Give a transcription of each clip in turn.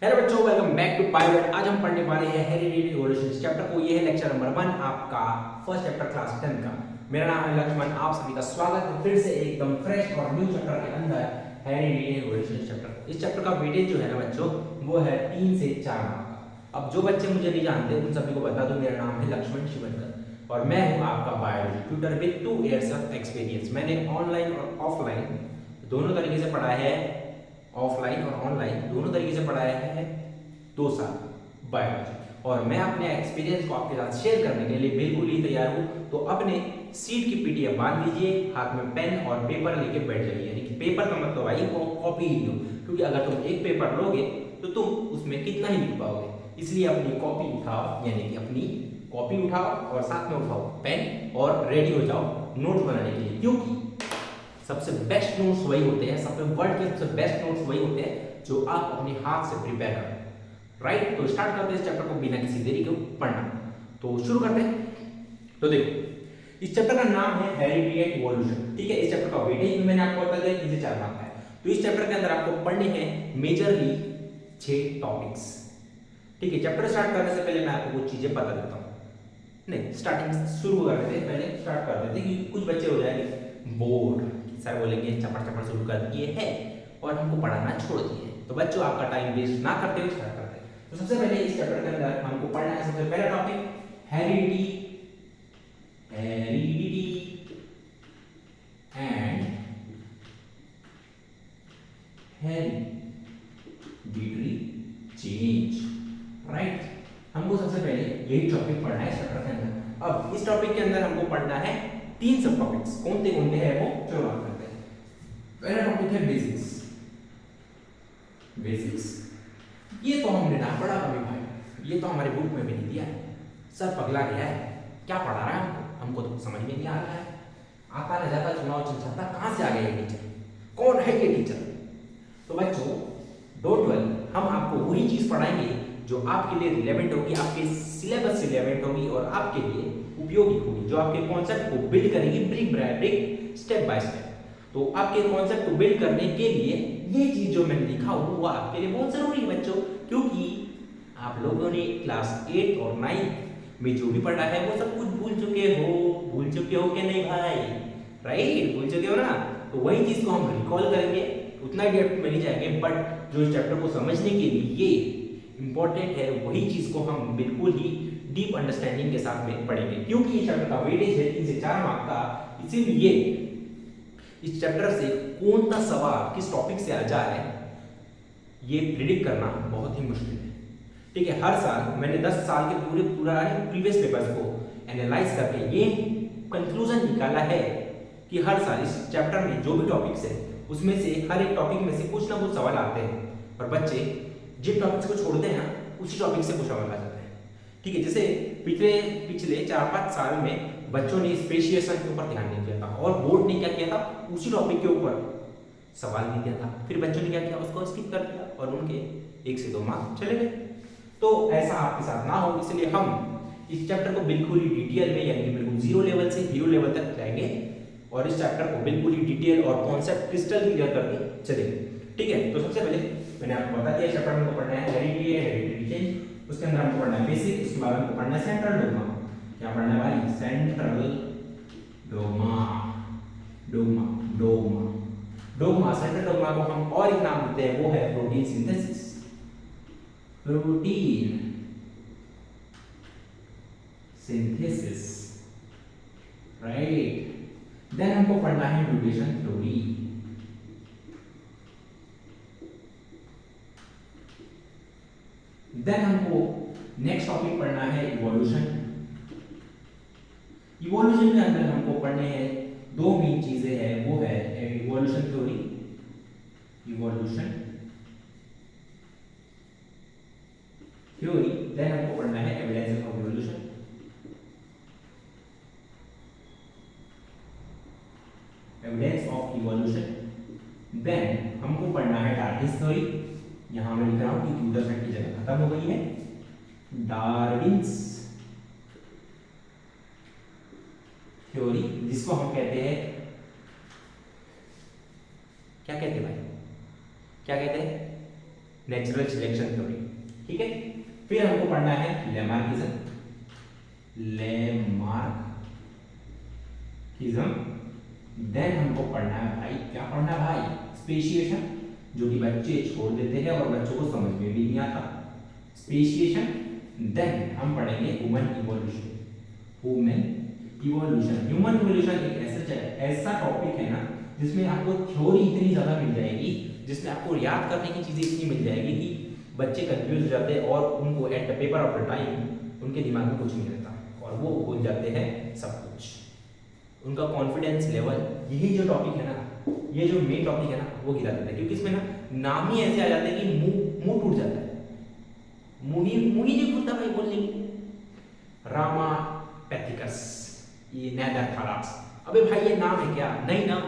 Hello बच्चों, welcome back to pilot. आज हम पढ़ने वाले हैं हेरिडिटी इवोल्यूशन चैप्टर को। ये है लेक्चर नंबर 1 आपका फर्स्ट चैप्टर क्लास 10 का। मेरा नाम है लक्ष्मण। आप सभी का स्वागत है फिर से एकदम फ्रेश और न्यू चैप्टर के अंदर हेरिडिटी इवोल्यूशन चैप्टर। इस चैप्टर का वेटेज जो है ना बच्चों, वो है 3 से 4 मार्क का। अब जो बच्चे मुझे नहीं जानते उन सभी को बता दूं, मेरा नाम है लक्ष्मण शिवनकर और मैं हूं आपका biology tutor with 2 years of experience. मैंने ऑनलाइन और ऑफलाइन दोनों तरीके से पढ़ा है, ऑफलाइन और ऑनलाइन दोनों तरीके से पढ़ाया है 2 साल बायोलॉजी, और मैं अपने एक्सपीरियंस को आपके साथ शेयर करने के लिए बिल्कुल ही तैयार हूं। तो अपने सीट की पीडीएफ बांध लीजिए, हाथ में पेन और पेपर लेके बैठ जाइए। यानी कि पेपर का मतलब भाई वो कॉपी ही लो, क्योंकि अगर तुम एक पेपर लोगे तो तुम उसमें कितना ही लिख पाओगे। इसलिए अपनी कॉपी उठाओ, यानी कि अपनी कॉपी उठाओ और साथ में उठाओ पेन और रेडी हो जाओ नोट बनाने के लिए, क्योंकि सबसे बेस्ट नोट्स वही होते हैं, सबसे वर्ल्ड के सबसे बेस्ट नोट्स वही होते हैं जो आप अपने हाथ से प्रिपेयर करें। राइट, तो स्टार्ट करते हैं इस चैप्टर को बिना किसी देरी के पढ़ना। तो शुरू करते हैं। तो देखो, इस चैप्टर का नाम है हेरिडिटी इवोल्यूशन। ठीक है, इस चैप्टर का वेटेज भी मैंने आपको बता दिया 3 से 4 मार्क का है। तो इस चैप्टर के अंदर आपको पढ़ने हैं मेजरली 6 टॉपिक्स। ठीक है, चैप्टर स्टार्ट करने से पहले मैं आपको कुछ चीजें बता देता हूँ। नहीं, स्टार्टिंग शुरू कर देते पहले स्टार्ट कर देते, क्योंकि कुछ बच्चे हो जाएंगे बोर, सर बोलेंगे चपड़ चपड़ शुरू कर दिए है और हमको पढ़ाना छोड़ दिए। तो बच्चों, आपका टाइम वेस्ट ना करते हुए स्टार्ट करते हैं। तो सबसे पहले इस चैप्टर के अंदर हमको पढ़ना है सबसे पहला topic heredity and hereditary change. Right, हमको सबसे पहले यही टॉपिक पढ़ना है इस चैप्टर के अंदर। अब इस टॉपिक के अंदर हमको पढ़ना है 3 सब टॉपिक्स। कौन से हैं वो चलो बात करते हैं। पहला टॉपिक है बेसिक्स। बेसिक्स ये तो हमने ना पढ़ा कभी भाई, ये तो हमारे बुक में भी नहीं दिया है। सर पगला गया है, क्या पढ़ा रहा है हमको तो समझ में नहीं आ रहा है। आता न जाता चुनाव चलता, कहां से आ गया ये टीचर, कौन है ये टीचर। तो बच्चों डोंट वरी, हम आपको वही चीज पढ़ाएंगे जो आपके लिए रिलेवेंट होगी, आपके सिलेबस से रिलेवेंट होगी और आपके लिए उपयोगी होगी, जो आपके कॉन्सेप्ट को बिल्ड करेगी brick by brick, step by step. तो आपके कॉन्सेप्ट को बिल्ड करने के लिए ये चीज जो मैंने लिखा हो वो आपके लिए बहुत जरूरी है बच्चों, क्योंकि आप लोगों ने क्लास 8 और 9 में जो भी पढ़ा है वो सब कुछ भूल चुके हो कि नहीं भाई। राइट, भूल चुके हो ना। तो वही चीज को हम रिकॉल करेंगे, उतना डेप्थ में नहीं जाएंगे, बट जो इस चैप्टर को समझने के लिए इंपॉर्टेंट है वही चीज को हम बिल्कुल ही डीप अंडरस्टैंडिंग के साथ में पढ़ेंगे, क्योंकि ये चैप्टर का वेटेज है 3 से 4 मार्क का। इसीलिए इस चैप्टर से कौन सा सवाल किस टॉपिक से आ जाए ये प्रिडिक्ट करना बहुत ही मुश्किल है। ठीक है, हर साल मैंने 10 साल के पूरा प्रीवियस पेपर्स को एनालाइज करके ये कंक्लूजन निकाला है कि हर साल इस चैप्टर में जो भी टॉपिक्स है उसमें से हर एक टॉपिक में से कुछ ना कुछ सवाल आते हैं, और बच्चे जिन टॉपिक्स को छोड़ते हैं उसी टॉपिक से कुछ सवाल आ जाते हैं। ठीक है, जैसे पिछले 4-5 साल में बच्चों ने स्पेशिएशन के ऊपर ध्यान नहीं दिया था और बोर्ड ने क्या किया था, उसी टॉपिक के ऊपर सवाल नहीं दिया था। फिर बच्चों ने क्या किया, उसको स्किप कर दिया और उनके 1 से 2 मार्क्स चले गए। तो ऐसा आपके साथ ना हो, इसलिए हम इस चैप्टर को बिल्कुल ही डिटेल में, यानी कि बिल्कुल 0 लेवल से हीरो लेवल तक जाएंगे और इस चैप्टर को बिल्कुल ही डिटेल और कॉन्सेप्ट क्रिस्टल क्लियर करके चलेंगे। ठीक है, तो सबसे पहले मैंने आपको बता दिया चैप्टर में पढ़ना है हेरिडिटी चेंज, उसके अंदर हमको पढ़ना है बेसिक, उसके बाद हमको पढ़ना है सेंट्रल डोग्मा। क्या पढ़ना है भाई, सेंट्रल डोग्मा। सेंट्रल डोग्मा को हम और एक नाम देते हैं, वो है प्रोटीन सिंथेसिस। राइट, देन हमको पढ़ना है म्यूटेशन थ्योरी। देन हमको नेक्स्ट टॉपिक पढ़ना है इवोल्यूशन। इवोल्यूशन के अंदर हमको पढ़ने हैं 2 मेन चीजें हैं, वो है इवोल्यूशन थ्योरी, देन हमको पढ़ना है एविडेंस ऑफ इवोल्यूशन। देन हमको पढ़ना है डार्विन्स थ्योरी। यहां मैं लिख रहा हूं कि यूजर सेट की जगह खत्म हो गई है, डार्विन्स थ्योरी, जिसको हम कहते हैं, क्या कहते हैं भाई, क्या कहते हैं, नेचुरल सिलेक्शन थ्योरी, ठीक है। फिर हमको पढ़ना है लेमार्किज्म, देन हमको पढ़ना है भाई, क्या पढ़ना है भाई, स्पेशिएशन, जो कि बच्चे छोड़ देते हैं और बच्चों को समझ में भी नहीं आता, स्पेशिएशन। देन हम पढ़ेंगे ह्यूमन इवोल्यूशन, ह्यूमन इवोल्यूशन एक ऐसा टॉपिक है ना जिसमें आपको थ्योरी इतनी ज्यादा मिल जाएगी, जिसमें आपको याद करने की चीजें इतनी मिल जाएगी कि बच्चे कंफ्यूज हो जाते हैं और उनको at the paper of the time उनके दिमाग में कुछ नहीं रहता और वो भूल जाते हैं सब कुछ, उनका कॉन्फिडेंस लेवल, यही जो टॉपिक है ना, ये जो मेन टॉपिक है ना, वो गिरा देता है। क्योंकि इसमें ना नाम ही ऐसे आ जाते हैं कि मुंह टूट जाता है, मुंह ही नहीं खुलता भाई बोलने की। रामापैथिकस, ये नेदरथालास, अबे भाई ये नाम है क्या, नहीं ना।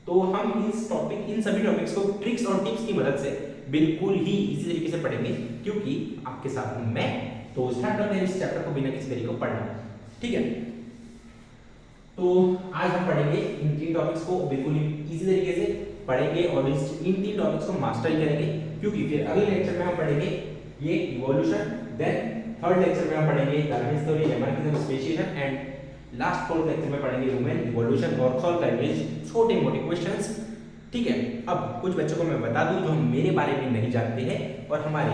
तो हम इन सभी टॉपिक्स को ट्रिक्स और टिप्स की मदद से बिल्कुल ही इसी तरीके से पढ़ेंगे, क्योंकि आपके साथ हूं मैं। तो स्टार्ट करते हैं इस चैप्टर को बिना किसी तरीके को पढ़ना, ठीक है। तो आज हम पढ़ेंगे इन 3 टॉपिक्स को बिल्कुल इजी तरीके से पढ़ेंगे और इन 3 टॉपिक्स को मास्टर करेंगे, क्योंकि फिर अगले लेक्चर में हम पढ़ेंगे ये इवोल्यूशन, देन थर्ड लेक्चर में हम पढ़ेंगे Darwin's theory, Lamarckism, speciation and last fourth lecture में पढ़ेंगे ह्यूमन इवोल्यूशन और सॉल्व करेंगे छोटे मोटे क्वेश्चंस, ठीक है। अब कुछ बच्चों को मैं बता दूं जो मेरे बारे में नहीं जानते हैं और हमारे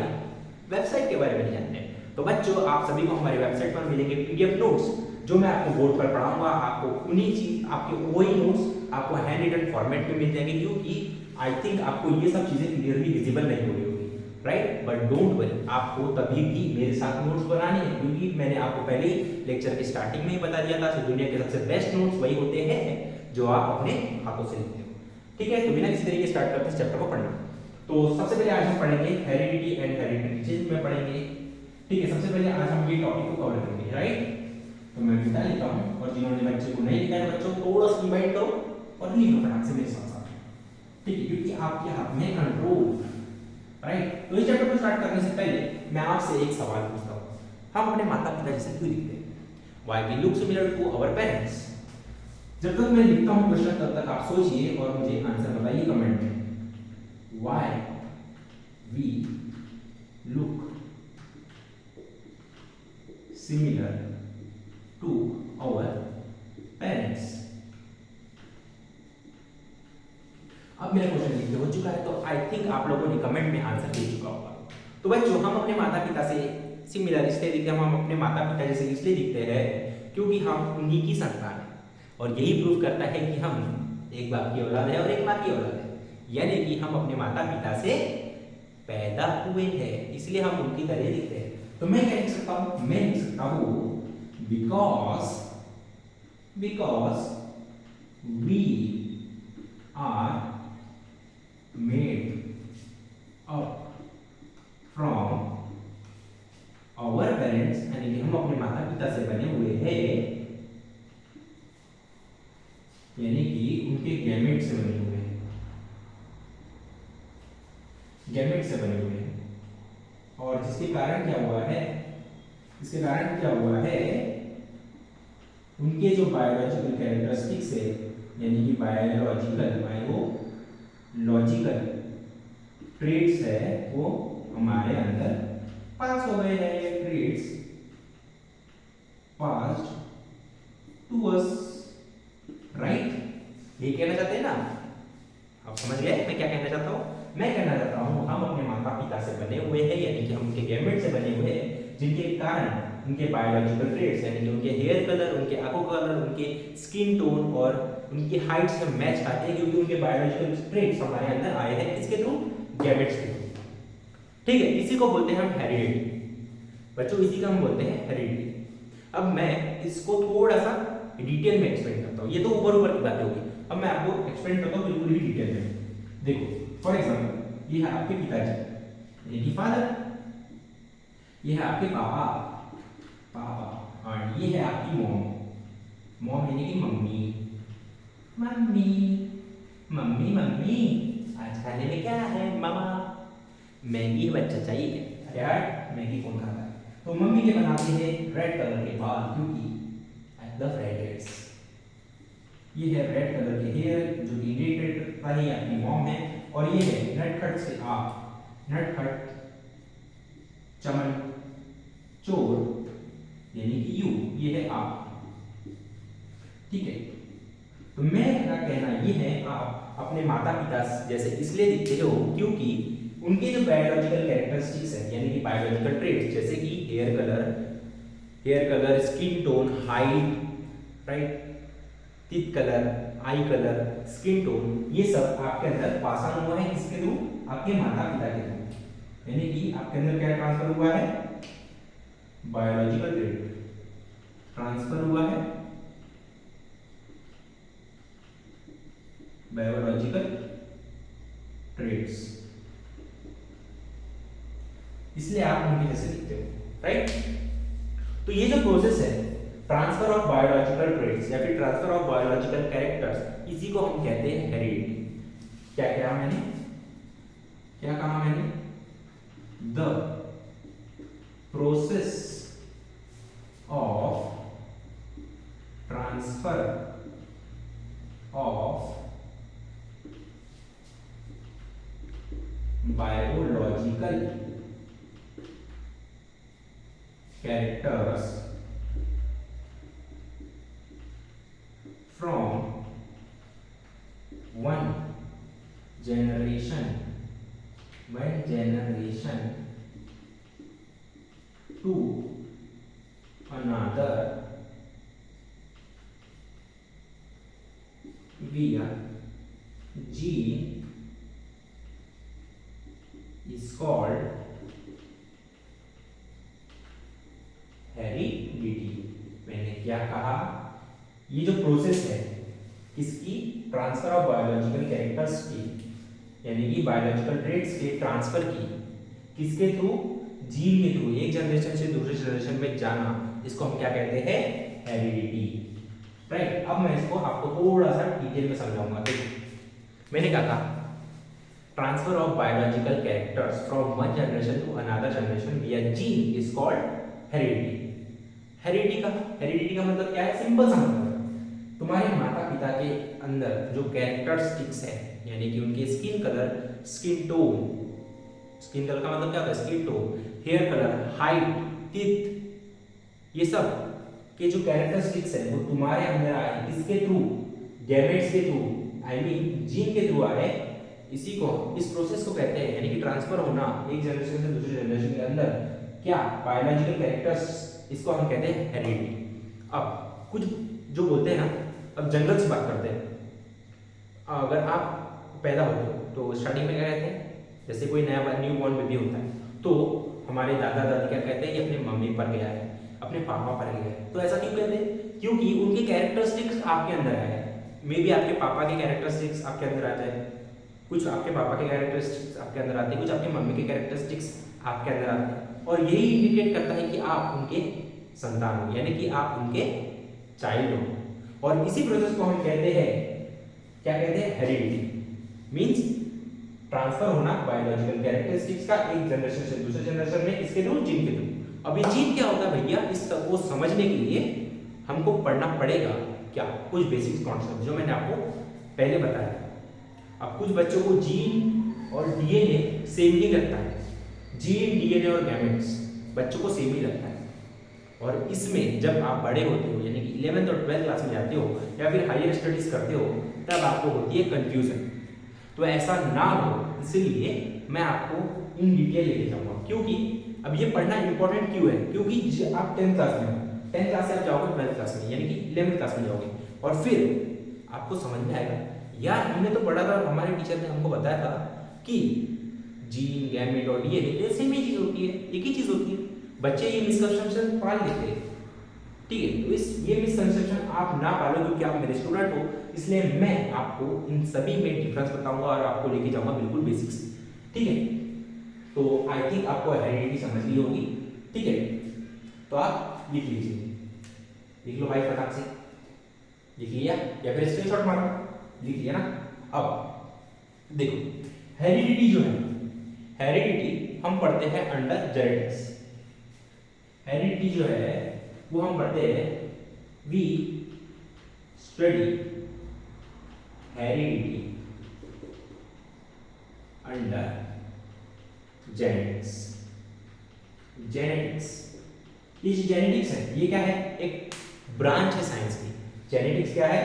वेबसाइट के बारे में नहीं जानते हैं। तो बच्चों आप सभी को हमारी वेबसाइट पर मिलेंगे पीडीएफ नोट्स, जो मैं आपको बोर्ड पर पढ़ाऊंगा, आपको उन्हीं चीज आपके वही नोट्स आपको हैंड रिटन फॉर्मेट में मिल जाएंगे, क्योंकि आई थिंक आपको ये सब चीजें क्लियरली विजिबल नहीं हो रही होगी, राइट। बट डोंट वरी, आपको तभी भी मेरे साथ नोट्स बनाने हैं, क्योंकि मैंने आपको पहले ही लेक्चर के स्टार्टिंग में ही बता दिया था, दुनिया के सबसे बेस्ट नोट्स वही होते हैं जो आप अपने हाथों से लिखते हो, ठीक है। तो बिना किसी तरीके स्टार्ट करते हैं चैप्टर को पढ़ना। तो सबसे पहले आज हम पढ़ेंगे हेरिडिटी एंड हेरिडिटरी चेंज में पढ़ेंगे, ठीक है। सबसे पहले आज हम ये टॉपिक को कवर करेंगे, राइट। तो मैं बिता लेता हूं और जिन्होंने बच्चे को नहीं लिखा है बच्चों को थोड़ा सा इनवाइट करो और लिखो फटाक से मेरे साथ साथ, ठीक है, क्योंकि आपके हाथ में कंट्रोल, राइट। तो इस चैप्टर को स्टार्ट करने से पहले मैं आपसे एक सवाल पूछता हूं, हम अपने माता पिता जैसे क्यों दिखते हैं? Why we look similar to our parents? जब तक मैं लिखता हूं क्वेश्चन तब तक आप सोचिए और मुझे आंसर बताइए कमेंट में। Why we look similar to our parents. अब मेरा क्वेश्चन लिखते हो चुका है, तो आई थिंक आप लोगों ने कमेंट में आंसर दे चुका होगा। तो बच्चों हम अपने माता पिता से सिमिलर इसलिए दिखते हैं, हम अपने माता पिता जैसे इसलिए दिखते हैं क्योंकि हम उन्हीं की संतान है, और यही प्रूव करता है कि हम एक बाप की औलाद है और एक माँ की औलाद है, यानी कि हम अपने माता पिता से पैदा हुए हैं, इसलिए हम उनकी तरह दिखते हैं। तो मैं क्या लिख सकता हूं? मैं लिख सकता हूं because we are made up from our parents, यानी कि हम अपने माता पिता से बने हुए हैं, यानी कि उनके गैमेट से बने हुए हैं, गैमेट से बने हुए हैं। और जिसके कारण क्या हुआ है, इसके कारण क्या हुआ है, उनके जो बायोलॉजिकल कैरेक्टरिस्टिक्स है, यानी कि बायोलॉजिकल ट्रेट्स है, वो हमारे अंदर पास हो गए हैं, traits passed to us, right. ये कहना चाहते हैं ना आप, समझ गए मैं क्या कहना चाहता हूं? मैं कहना चाहता हूं हम अपने माता पिता से बने हुए हैं, यानी कि हम उनके गैमेट से बने हुए हैं, जिनके कारण उनके बायोलॉजिकल ट्रेट्स यानी कि उनके हेयर कलर, उनके आंखों कलर, उनके स्किन टोन और उनकी हाइट से मैच खाते हैं, क्योंकि उनके बायोलॉजिकल ट्रेट्स हमारे अंदर आए हैं किसके थ्रू? गैमेट्स के थ्रू, ठीक है। इसी को बोलते हैं हम हेरिडिटी बच्चों, इसी का हम बोलते हैं हेरिडिटी। अब मैं इसको थोड़ा सा डिटेल में एक्सप्लेन करता हूँ, ये तो ऊपर ऊपर की बातें होगी, अब मैं आपको एक्सप्लेन करता हूँ बिल्कुल ही डिटेल में। देखो फॉर एग्जाम्पल, ये है आपके पिताजी यानी कि फादर, ये है आपके पापा और ये है आपकी मॉम यानी कि मम्मी। आज खाने में क्या है मामा? मैगी। बच्चा चाहिए क्या? यार मैगी कौन खाता है? तो मम्मी के बनाते हैं रेड कलर के बाल, क्योंकि आई लव रेड हेयर्स। ये है रेड कलर के हेयर जो कि इनहेरिटेड वाली आपकी मॉम है, और ये है नटखट से आप नटखट, चमन, चोर यानी कि यू, ये है आप। ठीक है, तो मेरा कहना ये है आप अपने माता पिता जैसे इसलिए दिखते हो क्योंकि उनके जो बायोलॉजिकल कैरेक्टरिस्टिक्स है यानी कि बायोलॉजिकल ट्रेट्स जैसे कि hair colour, skin tone, height, right, teeth colour, eye colour, skin tone, ये सब आपके अंदर पास ऑन हुआ है किसके थ्रू? आपके माता पिता के थ्रू। यानी कि आपके अंदर क्या ट्रांसफर हुआ है? बायोलॉजिकल ट्रेट ट्रांसफर हुआ है, बायोलॉजिकल ट्रेट्स, इसलिए आप उनके जैसे दिखते हो, राइट। तो ये जो प्रोसेस है ट्रांसफर ऑफ बायोलॉजिकल ट्रेट्स या फिर ट्रांसफर ऑफ बायोलॉजिकल कैरेक्टर्स, इसी को हम कहते हैं हेरिडिटी। क्या कहा मैंने? The process of transfer of biological characters from one generation to another via gene is called heredity. मैंने क्या कहा? ये जो प्रोसेस है किसकी? ट्रांसफर ऑफ बायोलॉजिकल कैरेक्टर्स की, यानी कि बायोलॉजिकल ट्रेट्स के ट्रांसफर की, किसके थ्रू? जीन के थ्रू, एक जनरेशन से दूसरे जनरेशन में जाना, इसको हम क्या कहते हैं? Heredity, right. अब मैं इसको आपको थोड़ा सा डिटेल में समझाऊंगा। देखो मैंने क्या कहा? Transfer of biological characters from one generation to another generation via gene is called heredity. Heredity का मतलब क्या है? सिंपल सा मतलब तुम्हारे माता पिता के अंदर जो कैरेक्टरिस्टिक्स है यानी कि उनके skin colour, skin tone, skin colour का मतलब क्या होता है? Skin tone, hair colour, height, teeth, ये सब के जो कैरेक्टरिस्टिक्स है वो तुम्हारे अंदर आए किसके थ्रू? गैमेट्स के थ्रू, आई मीन जीन के थ्रू आए। इसी को, इस प्रोसेस को कहते हैं यानी कि ट्रांसफर होना एक जनरेशन से दूसरे जनरेशन के अंदर क्या? बायोलॉजिकल कैरेक्टर्स, इसको हम कहते हैं हेरिडिटी। अब कुछ जो बोलते हैं ना, अब जनरल से बात करते हैं। अगर आप पैदा होते हो तो स्टार्टिंग में क्या कहते हैं? जैसे कोई नया न्यू बॉर्न बेबी होता है तो हमारे दादा दादी क्या कहते हैं? ये अपने मम्मी पर गया है, अपने पापा पर गया है। तो ऐसा क्यों कहते हैं? क्योंकि उनके कैरेक्टरिस्टिक्स आपके अंदर आए। मे बी आपके पापा के कैरेक्टरिस्टिक्स आपके अंदर आ जाए, कुछ आपके पापा के कैरेक्टरिस्टिक्स आपके अंदर आते हैं, कुछ आपके मम्मी के कैरेक्टरिस्टिक्स आपके अंदर आते हैं, और यही इंडिकेट करता है कि आप उनके संतान हो, यानी कि आप उनके चाइल्ड हो। और इसी प्रोसेस को हम कहते हैं, क्या कहते हैं? हेरिडिटी। मींस ट्रांसफर होना बायोलॉजिकल कैरेक्टरिस्टिक्स का एक जनरेशन से दूसरे जनरेशन में, इसके थ्रू, जीन के थ्रू। अब ये जीन क्या होता है भैया? इस सब को समझने के लिए हमको पढ़ना पड़ेगा क्या? कुछ बेसिक कॉन्सेप्ट जो मैंने आपको पहले बताया। अब कुछ बच्चों को जीन और डीएनए सेम ही लगता है, जीन, डीएनए और गैमेट्स बच्चों को सेम ही लगता है। और इसमें जब आप बड़े होते हो यानी कि 11th और 12th क्लास में जाते हो या फिर हायर स्टडीज करते हो, तब आपको होती है कंफ्यूजन। तो ऐसा ना हो इसलिए मैं आपको इन डिटेल लेके जाऊंगा। क्योंकि अब ये पढ़ना इंपॉर्टेंट क्यों है? क्योंकि आप 10th क्लास में हो, 10th क्लास से आप जाओगे 12th क्लास में, यानी कि 11th क्लास में जाओगे, और फिर आपको समझ में आएगा यार हमने तो पढ़ा था, हमारे टीचर ने हमको बताया था कि जीन, गैमेट और डीएनए सेम ही चीज होती है, एक ही चीज होती है। बच्चे ये मिसकंसेप्शन पाल लेते हैं, ठीक है। तो इस ये मिसकंसेप्शन आप ना पालो क्योंकि आप मेरे स्टूडेंट हो, इसलिए मैं आपको इन सभी में डिफरेंस बताऊंगा और आपको लेके जाऊंगा बिल्कुल बेसिक्स, ठीक है। तो आई थिंक आपको हेरिडिटी समझ ली होगी, ठीक है। तो आप लिख लीजिए, लिख लो भाई फटाक से, लिख लिया या फिर स्क्रीनशॉट मारो, लिख लिया ना। अब देखो हेरिडिटी जो है, हेरिडिटी हम पढ़ते हैं अंडर जेनेटिक्स। हेरिडिटी जो है वो हम पढ़ते हैं, we study heredity under genetics. Genetics, ये जो जेनेटिक्स है ये क्या है, एक ब्रांच है साइंस की। जेनेटिक्स क्या है,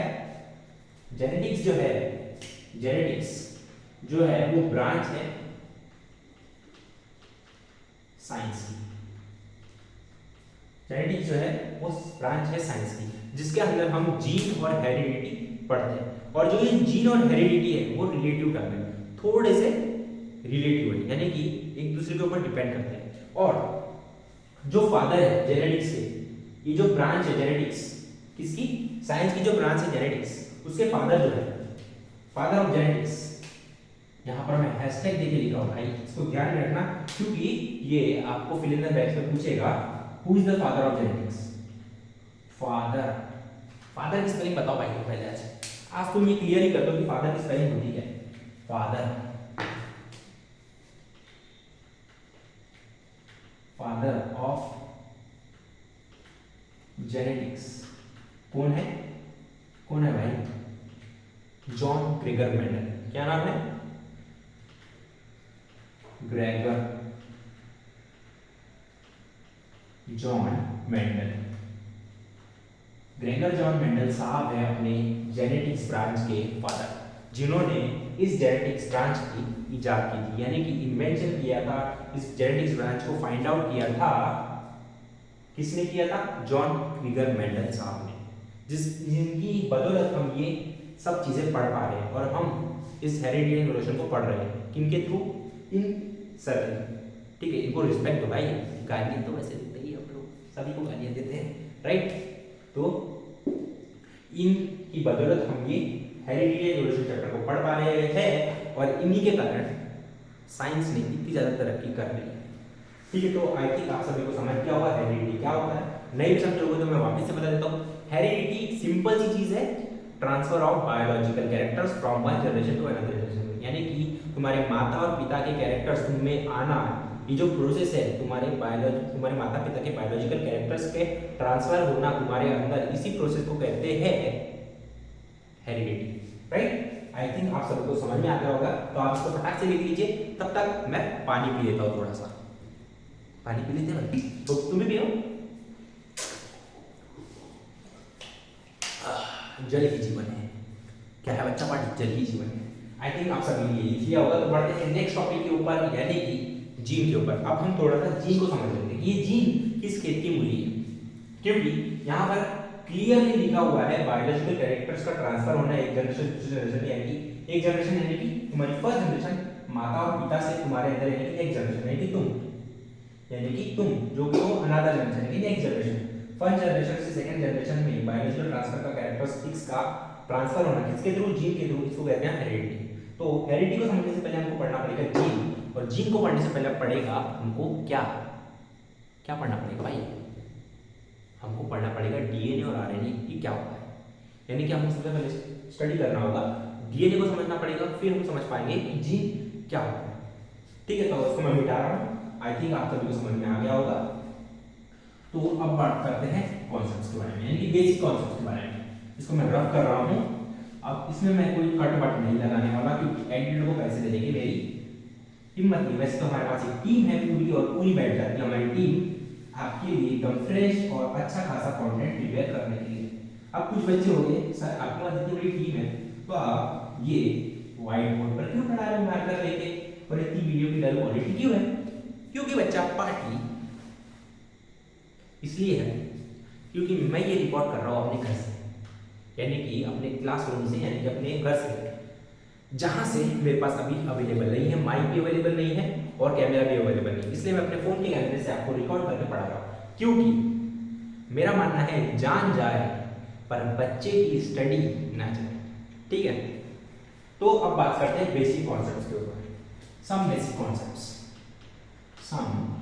जेनेटिक्स जो है, जेनेटिक्स जो है वो ब्रांच है साइंस की। जेनेटिक्स जो है वो ब्रांच है साइंस की, जिसके अंदर हम जीन और हेरिडिटी पढ़ते हैं। और जो ये जीन और हेरिडिटी है वो रिलेटिव टर्म है, थोड़े से रिलेटिव है, यानी कि एक दूसरे के ऊपर डिपेंड करते हैं। और जो फादर है जेनेटिक्स के, ये जो ब्रांच है जेनेटिक्स किसकी, साइंस की जो ब्रांच है जेनेटिक्स, उसके फादर जो है, फादर ऑफ जेनेटिक्स, यहाँ पर मैं हैशटैग देके लिखा हूँ भाई, इसको ध्यान में रखना, क्योंकि ये आपको फिल इन द ब्लैंक्स में पूछेगा who is the father of genetics. Father, father की स्पेलिंग बताओ भाई को पहले। आज तुम ये क्लियर ही कर दो कि फादर की स्पेलिंग होती है। फादर, फादर ऑफ जेनेटिक्स कौन है, कौन है भाई, जॉन ग्रेगर मेंडल। क्या नाम है, Gregor John Mendel. Gregor John Mendel साहब है अपने जेनेटिक्स ब्रांच के फादर, जिन्होंने इस जेनेटिक्स ब्रांच की इजाद की थी, यानी कि इन्वेंशन किया था, इस जेनेटिक्स ब्रांच को फाइंड आउट किया था। किसने किया था, जॉन ग्रेगर मेंडल साहब ने, जिनकी बदौलत हम ये सब चीजें पढ़ पा रहे हैं और हम इस हेरिडिटी एवोल्यूशन को पढ़ रहे हैं। किनके थ्रू, इन सर के, ठीक है। इनको रिस्पेक्ट दो भाई, गालियां तो वैसे देते ही हम लोग, सभी को गालियां देते हैं, राइट। तो इनकी बदौलत हम ये हेरिडिटी एवोल्यूशन चैप्टर को पढ़ पा रहे हैं और इन्हीं के कारण साइंस ने इतनी ज्यादा तरक्की कर ली है, ठीक है। तो आई थिंक आप सभी को समझ गया होगा हेरिडिटी क्या होता है। नहीं भी समझोगे तो मैं वापस से बता देता हूँ। हेरिडिटी सिंपल सी चीज है, transfer of biological characters from one generation to another generation, यानी कि तुम्हारे माता और पिता के कैरेक्टर्स तुम में आना, ये जो प्रोसेस है तुम्हारे माता पिता के बायोलॉजिकल कैरेक्टर्स के ट्रांसफर होना तुम्हारे अंदर, इसी प्रोसेस को कहते हैं हेरिडिटी, राइट। आई थिंक आप सबको समझ में आ गया होगा, तो आप इसको फटाक से लिख लीजिए। तब तक मैं पानी पी लेता हूँ, थोड़ा सा पानी पी लेते हैं, तो तुम भी पियो। जल ही जीवन है, क्या है बच्चा पार्टी, जल ही जीवन है। आई थिंक आप सभी ने ये लिख लिया होगा। तो बढ़ते हैं नेक्स्ट टॉपिक के ऊपर, यानी कि जीन के ऊपर। अब हम थोड़ा सा जीन को समझ लेते हैं, ये जीन किस खेत की मूली है, क्योंकि यहाँ पर क्लियरली लिखा हुआ है बायोलॉजिकल कैरेक्टर्स का ट्रांसफर होना एक जनरेशन से दूसरे जनरेशन, यानी कि एक जनरेशन यानी कि तुम्हारी फर्स्ट जनरेशन माता और पिता से तुम्हारे अंदर, यानी कि एक जनरेशन यानी कि तुम जो कि हो अनदर जनरेशन यानी कि नेक्स्ट जनरेशन। फर्स्ट जनरेशन से सेकंड जनरेशन में बायोलॉजिकल ट्रांसफर का कैरेक्टरिस्टिक्स का ट्रांसफर होना किसके थ्रू, जीन के थ्रू, इसको कहते हैं हेरिडिटी। तो हेरिडिटी को समझने से पहले हमको पढ़ना पड़ेगा जीन, और जीन को पढ़ने से पहले पड़ेगा हमको क्या क्या पढ़ना पड़ेगा भाई, हमको पढ़ना पड़ेगा डीएनए और आरएनए की क्या होता है, यानी कि हमको सबसे पहले स्टडी करना होगा, डीएनए को समझना पड़ेगा, फिर हम समझ पाएंगे कि जीन क्या होता है, ठीक है। तो उसको मैं मिटा रहा हूँ, आई थिंक आप सभी को समझ में आ गया होगा। तो अब बात करते हैं कॉन्सेप्ट्स के बारे में, यानी कि बेसिक कॉन्सेप्ट्स के बारे में। इसको मैं रफ कर रहा हूँ, अब इसमें मैं कोई कट बट नहीं लगाने वाला, क्योंकि एडिटर को पैसे दे देंगे, मेरी हिम्मत नहीं। वैसे तो हमारे पास एक टीम है पूरी, और पूरी बैठ जाती है हमारी टीम आपके लिए एकदम फ्रेश और अच्छा खासा कंटेंट प्रिपेयर करने के लिए। अब कुछ बच्चे हो गए, सर आपके पास इतनी बड़ी टीम है, तो आप ये व्हाइट बोर्ड पर क्यों पढ़ा रहे हो मार्कर लेके, और इतनी वीडियो की डल क्वालिटी क्यों है? क्योंकि बच्चा पार्टी इसलिए है क्योंकि मैं ये रिकॉर्ड कर रहा हूँ अपने घर से, यानी कि अपने क्लासरूम से, यानी कि अपने घर से, जहां से मेरे पास अभी अवेलेबल नहीं है, माइक भी अवेलेबल नहीं है और कैमरा भी अवेलेबल नहीं है, इसलिए मैं अपने फोन के कैमरे से आपको रिकॉर्ड करके पढ़ा रहा हूँ। क्योंकि मेरा मानना है जान जाए पर बच्चे की स्टडी ना जाए, ठीक है। तो अब बात करते हैं बेसिक कॉन्सेप्ट्स के ऊपर, some basic concepts, some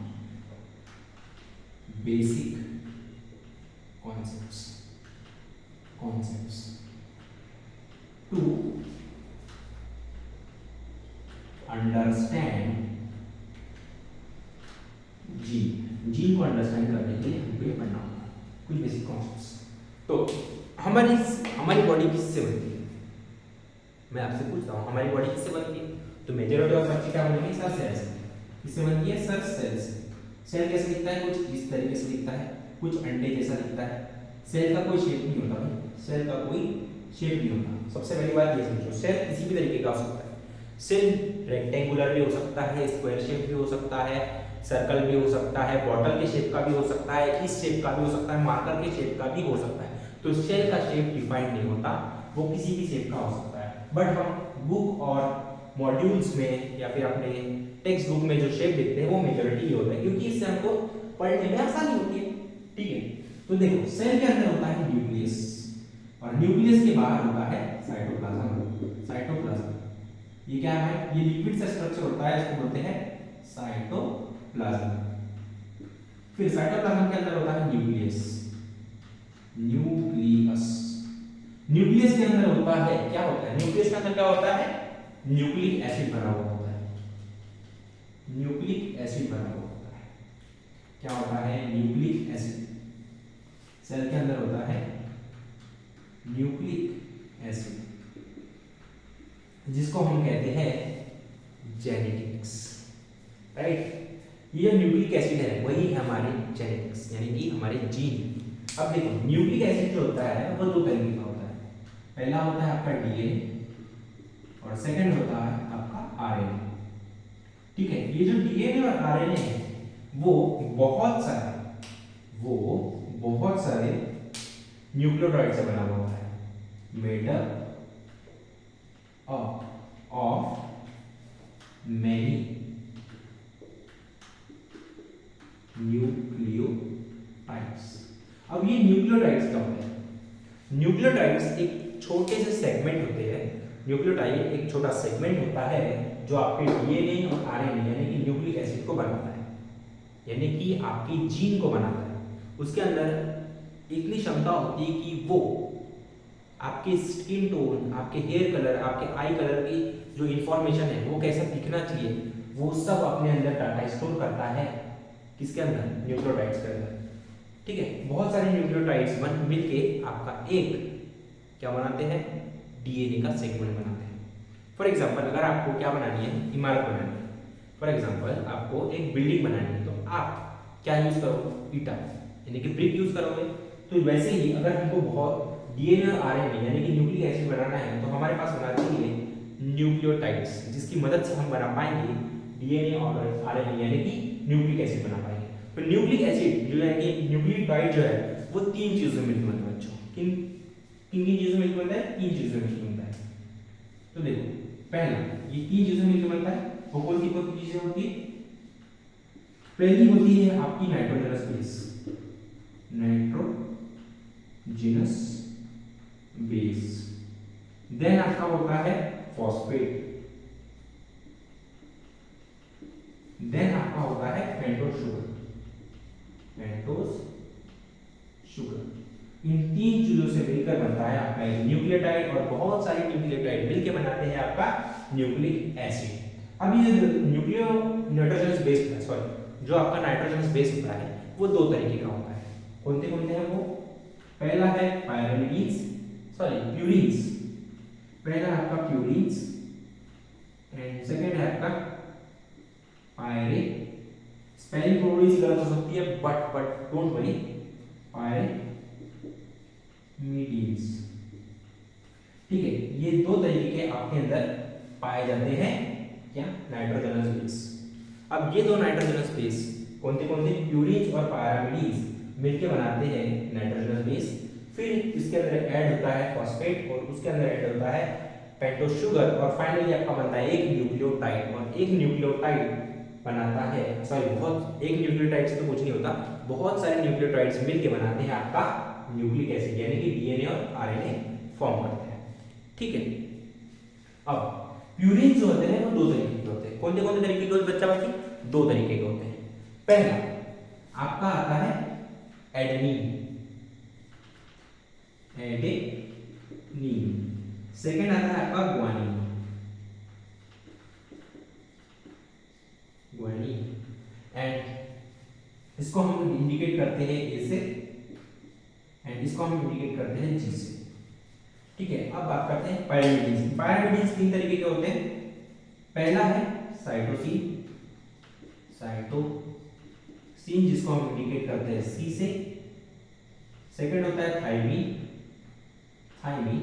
basic concepts to understand gene को अंडरस्टैंड करने के लिए हमको ये पढ़ना होगा कुछ बेसिक कॉन्सेप्ट्स। तो हमारी बॉडी किससे बनती है, मैं आपसे पूछता हूँ, हमारी बॉडी किससे बनती है? तो मेजॉरिटी ऑफ बच्चे क्या बोलेंगे, सर से ऐसे, किससे बनती है सर? सेल से। सेल कैसे दिखता है? कुछ इस तरीके से दिखता है, कुछ अंडे जैसा दिखता है। सेल का कोई शेप नहीं होता भाई, सेल का कोई शेप नहीं होता। सबसे पहली बात ये समझो, सेल किसी भी तरीके का हो सकता है। सेल रेक्टेंगुलर भी हो सकता है, स्क्वायर शेप भी हो सकता है, सर्कल भी हो सकता है, बॉटल के शेप का भी हो सकता है, इस शेप का भी हो सकता है, मार्कर के शेप का भी हो सकता है। तो सेल का शेप डिफाइंड नहीं होता, वो किसी भी शेप का हो सकता है। बट हम बुक और मॉड्यूल्स में या फिर अपने टेक्स्ट बुक में जो शेप देखते हैं वो मेजॉरिटी होता है, क्योंकि इससे हमको पढ़ने में आसानी होती है। ठीक है, तो देखो सेल के अंदर होता है न्यूक्लियस, और न्यूक्लियस के बाहर होता है साइटोप्लाज्म। साइटोप्लाज्म ये क्या है? ये लिपिड सा स्ट्रक्चर होता है, इसको बोलते हैं साइटोप्लाज्म। फिर साइटोप्लाज्म के अंदर होता है न्यूक्लियस। न्यूक्लियस, न्यूक्लियस के अंदर होता है, क्या होता है न्यूक्लियस के अंदर? क्या होता है? न्यूक्लिक एसिड भरा हुआ होता है। न्यूक्लिक एसिड भरा हुआ होता है। क्या होता है? Nucleic acid. सेल के अंदर होता है न्यूक्लिक एसिड, जिसको हम कहते हैं जेनेटिक्स। राइट, ये न्यूक्लिक एसिड है वही हमारे जेनेटिक्स, यानी कि हमारे जीन। अब देखो न्यूक्लिक एसिड जो होता है वो दो तरीके का होता है। पहला होता है आपका डीएनए, और सेकंड होता है आपका आरएनए। ठीक है, ये जो डीएनए और आरएनए है वो बहुत सारे न्यूक्लियोटाइड से बना हुआ होता है, made up of many nucleotides. अब ये न्यूक्लियोटाइड्स क्या होते हैं? न्यूक्लियोटाइड्स एक छोटे से सेगमेंट होते हैं। न्यूक्लियोटाइड एक छोटा सेगमेंट होता है जो आपके डीएनए और आरएनए यानी कि न्यूक्लिक एसिड को बनाता है, यानी कि आपकी जीन को बनाता है। उसके अंदर इतनी क्षमता होती है कि वो आपके स्किन टोन, आपके हेयर कलर, आपके आई कलर की जो इंफॉर्मेशन है वो कैसा दिखना चाहिए वो सब अपने अंदर डाटा स्टोर करता है। किसके अंदर? न्यूक्लियोटाइड्स के अंदर। ठीक है, बहुत सारे न्यूक्लियोटाइड्स मिलके आपका एक क्या बनाते हैं? डीएनए का सेगमेंट बनाते हैं। फॉर एग्जांपल अगर आपको क्या बनानी है? इमारत बनानी है। फॉर एग्जांपल आपको एक बिल्डिंग बनानी है, तो आप क्या यूज करोगे? ईटा यानी कि ब्रिक यूज करोगे। तो वैसे ही अगर हमको बहुत डीएनए और आरएनए यानी कि न्यूक्लिक एसिड बनाना है तो हमारे पास होना चाहिए न्यूक्लियोटाइड्स, जिसकी मदद से हम बना पाएंगे डीएनए और आरएनए यानी कि न्यूक्लिक एसिड बना पाएंगे। तो न्यूक्लिक एसिड जो है कि न्यूक्लियोटाइड जो है वो तीन चीजों में मिलकर बनता है बच्चों। किन किन चीजों में मिलकर बनता है? तीन चीजों में मिलकर बनता है। तो देखो पहला ये तीन चीजों में मिलकर बनता है, वो कौन सी चीजें होती है? पहली होती है आपकी nitrogenous base. Nitrogenous base. Then आपका होता है फॉस्फेट। देन आपका होता है पेंटोज शुगर। Pentose sugar. इन तीन चीजों से मिलकर बनता है आपका एक न्यूक्लियोटाइड, और बहुत सारे न्यूक्लियोटाइड मिलकर बनाते हैं आपका न्यूक्लिक एसिड। अब ये न्यूक्लियो नाइट्रोजनस बेस, सॉरी जो आपका नाइट्रोजनस बेस होता है वो दो तरीके का होता है। कौन से हैं वो? पहला है प्यूरिन्स। पहला आपका प्यूरिन्स एंड सेकंड है आपका पायरेट। स्पेलिंग थोड़ी सी गलत हो सकती है but don't worry, pirate medians. ठीक है, ये दो तरीके के आपके अंदर पाए जाते हैं क्या? Nitrogenous base. अब ये दो नाइट्रोजनस बेस कौन थे? प्यूरिन्स और पायरामिडीन्स मिलके बनाते हैं नाइट्रोजनस बेस। फिर इसके अंदर ऐड होता है फॉस्फेट, और उसके अंदर ऐड होता है पेंटोज शुगर, और फाइनली आपका बनता है एक न्यूक्लियोटाइड। और एक न्यूक्लियोटाइड बनाता है, एक न्यूक्लियोटाइड से तो कुछ नहीं होता, बहुत सारे न्यूक्लियोटाइड्स मिलके बनाते हैं आपका न्यूक्लिक एसिड, यानी कि डीएनए और आरएनए फॉर्म करते हैं। ठीक है, अब प्यूरिन जो होते हैं वो दो तरीके के होते हैं। कौन से तरीके के होते बच्चा बाकी? दो तरीके के होते हैं। पहला आपका आता है एडेनिन। सेकंड आता है आपका ग्वानिन। एंड इसको हम इंडिकेट करते हैं ए से, एंड इसको हम इंडिकेट करते हैं जी से। ठीक है, अब बात करते हैं पायरामिडीन्स। पायरामिडीन्स तीन तरीके के होते हैं। पहला है साइटोसिन, साइटोसिन जिसको हम इंडिकेट करते हैं सी से। सेकंड होता है थायमीन, थायमीन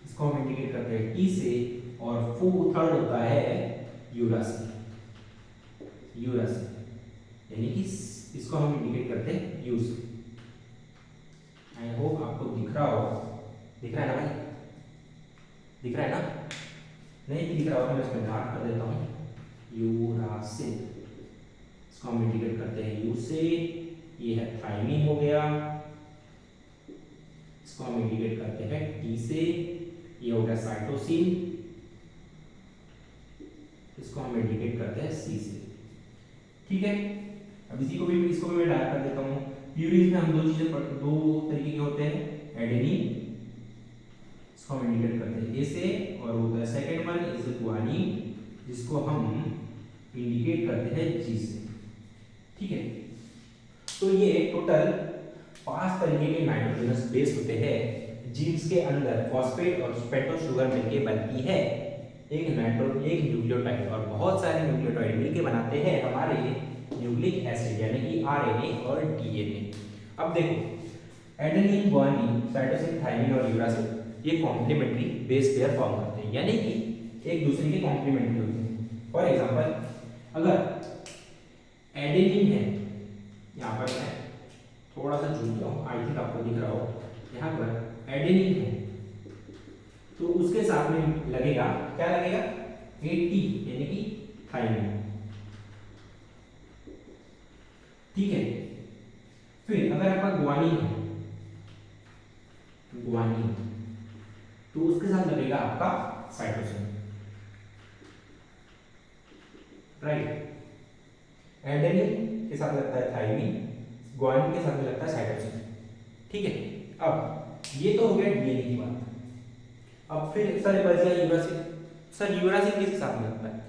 इसको हम इंडिकेट करते हैं टी से। और थर्ड होता है यूरासिल, यूरासिल यानी कि इसको हम इंडिकेट करते हैं यू से। आई होप आपको दिख रहा हो, दिख रहा है ना भाई, दिख रहा है ना? नहीं दिख रहा हो तो मैं इसमें डार्क कर देता हूँ। यूरासिल इसको हम इंडिकेट करते हैं यू से। ये है थायमीन हो गया, इसको हम इंडिकेट करते हैं टी से। ये हो गया साइटोसिन, इसको हम इंडिकेट करते हैं सी से। ठीक है, अब इसको भी मैं डार्क कर देता हूँ। प्यूरिन में हम दो तरीके के होते हैं, एडेनिन इसको हम इंडिकेट करते हैं ए से, और होता है सेकंड वन इज ग्वानिन जिसको हम इंडिकेट करते हैं जी से। ठीक है, तो ये टोटल 5 तरीके के नाइट्रोजनस बेस होते हैं जिसके अंदर फॉस्फेट और पेंटोस शुगर मिलके बनती है एक न्यूक्लियोटाइड, और बहुत सारे न्यूक्लियोटाइड मिलके बनाते हैं हमारे न्यूक्लिक एसिड यानी कि आरएनए और डीएनए। अब देखो, एडेनिन, ग्वानिन, साइटोसिन, थायमीन और यूरासिल ये कॉम्प्लीमेंट्री बेस पेयर फॉर्म करते हैं, यानी कि एक दूसरे के कॉम्प्लीमेंट्री होते हैं। फॉर एग्जांपल, अगर एडेनिन है, यहाँ पर मैं थोड़ा सा जूम जाऊँ, आई थिंक आपको दिख रहा हो, यहाँ पर एडेनिन है तो उसके साथ में लगेगा, क्या लगेगा? AT यानी कि थायमीन। ठीक है, फिर अगर आपका ग्वानिन है, ग्वानिन तो उसके साथ लगेगा आपका साइटोसिन, राइट। एडेनिन के साथ लगता है थायमीन, ग्वानिन के साथ में लगता है साइटोसिन। ठीक है, अब ये तो हो गया डीएनए की बात। अब फिर सर बच गया यूरासिल। सर यूरासिल किसके साथ में लगता है?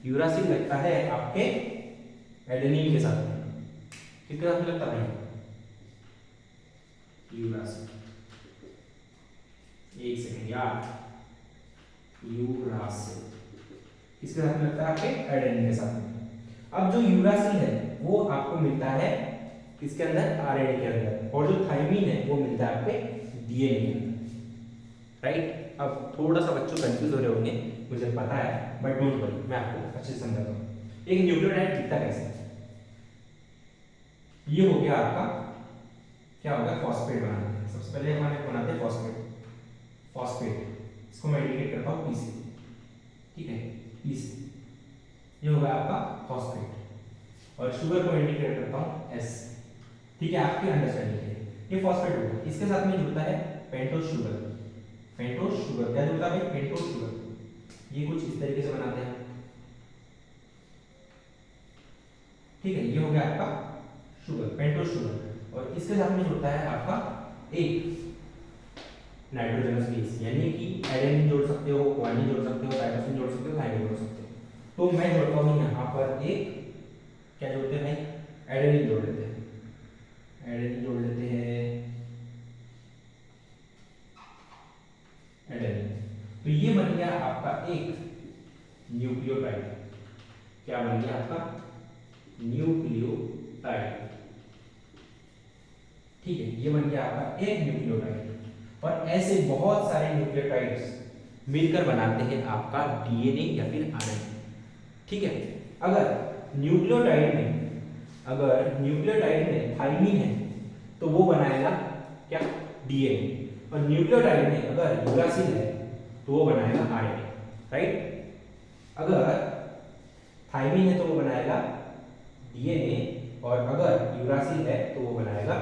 यूरासिल लगता है आपके एडेनिन के साथ में। किसके साथ में लगता है? यूरासिल, एक सेकेंड यार, यूरासिल किसके साथ में लगता है? आपके एडेनिन के साथ में। अब जो यूरासिल है वो आपको मिलता है किसके अंदर? आरएनए के अंदर, और जो थायमीन है वो मिलता है आपके डीएनए के अंदर, राइट। अब थोड़ा सा बच्चों कंफ्यूज हो रहे होंगे, मुझे पता है, बट डोंट वरी, मैं आपको अच्छे से समझाता हूँ। एक न्यूक्लियोटाइड दिखता कैसे? ये हो गया आपका, क्या होगा? फॉस्फेट बनाते हैं। सबसे पहले हमारे बनाते हैं फॉस्फेट, फॉस्फेट इसको मैं इंडिकेट करता हूँ पी से। ठीक है, पी से ये होगा आपका फॉस्फेट, और शुगर को इंडिकेट करता हूँ एस। ठीक है, आपकी अंडरस्टैंडिंग है। ये फॉस्फेट होगा, इसके साथ में जुड़ता है पेंटोस शुगर। पेंटोस शुगर क्या जुड़ता है? Pentose sugar. ये कुछ इस तरीके से बनाते हैं। ठीक है, ये हो गया आपका शुगर, पेंटोस शुगर, और इसके साथ में जुड़ता है आपका एक नाइट्रोजनस बेस, यानी कि एडेनिन जोड़ सकते हो, ग्वानिन जोड़ सकते हो, साइटोसिन जोड़ सकते हो, थायमीन जोड़ सकते हो। तो मैं जोड़ता हूँ यहाँ पर एक, क्या जोड़ते हैं भाई? एडेनिन जोड़ लेते हैं, एडेनिन जोड़ लेते हैं, एडेनिन। तो ये बन गया आपका एक न्यूक्लियोटाइड। क्या बन गया आपका? न्यूक्लियोटाइड। ठीक है, ये बन गया आपका एक न्यूक्लियोटाइड, और ऐसे बहुत सारे न्यूक्लियोटाइड्स मिलकर बनाते हैं आपका डीएनए या फिर आरएनए। ठीक है, अगर न्यूक्लियोटाइड में थायमीन है तो वो बनाएगा क्या? डीएनए, और न्यूक्लियोटाइड में अगर यूरासिल है तो वो बनाएगा आरएनए, राइट। अगर थायमीन है तो वो बनाएगा डीएनए, और अगर यूरासिल है तो वो बनाएगा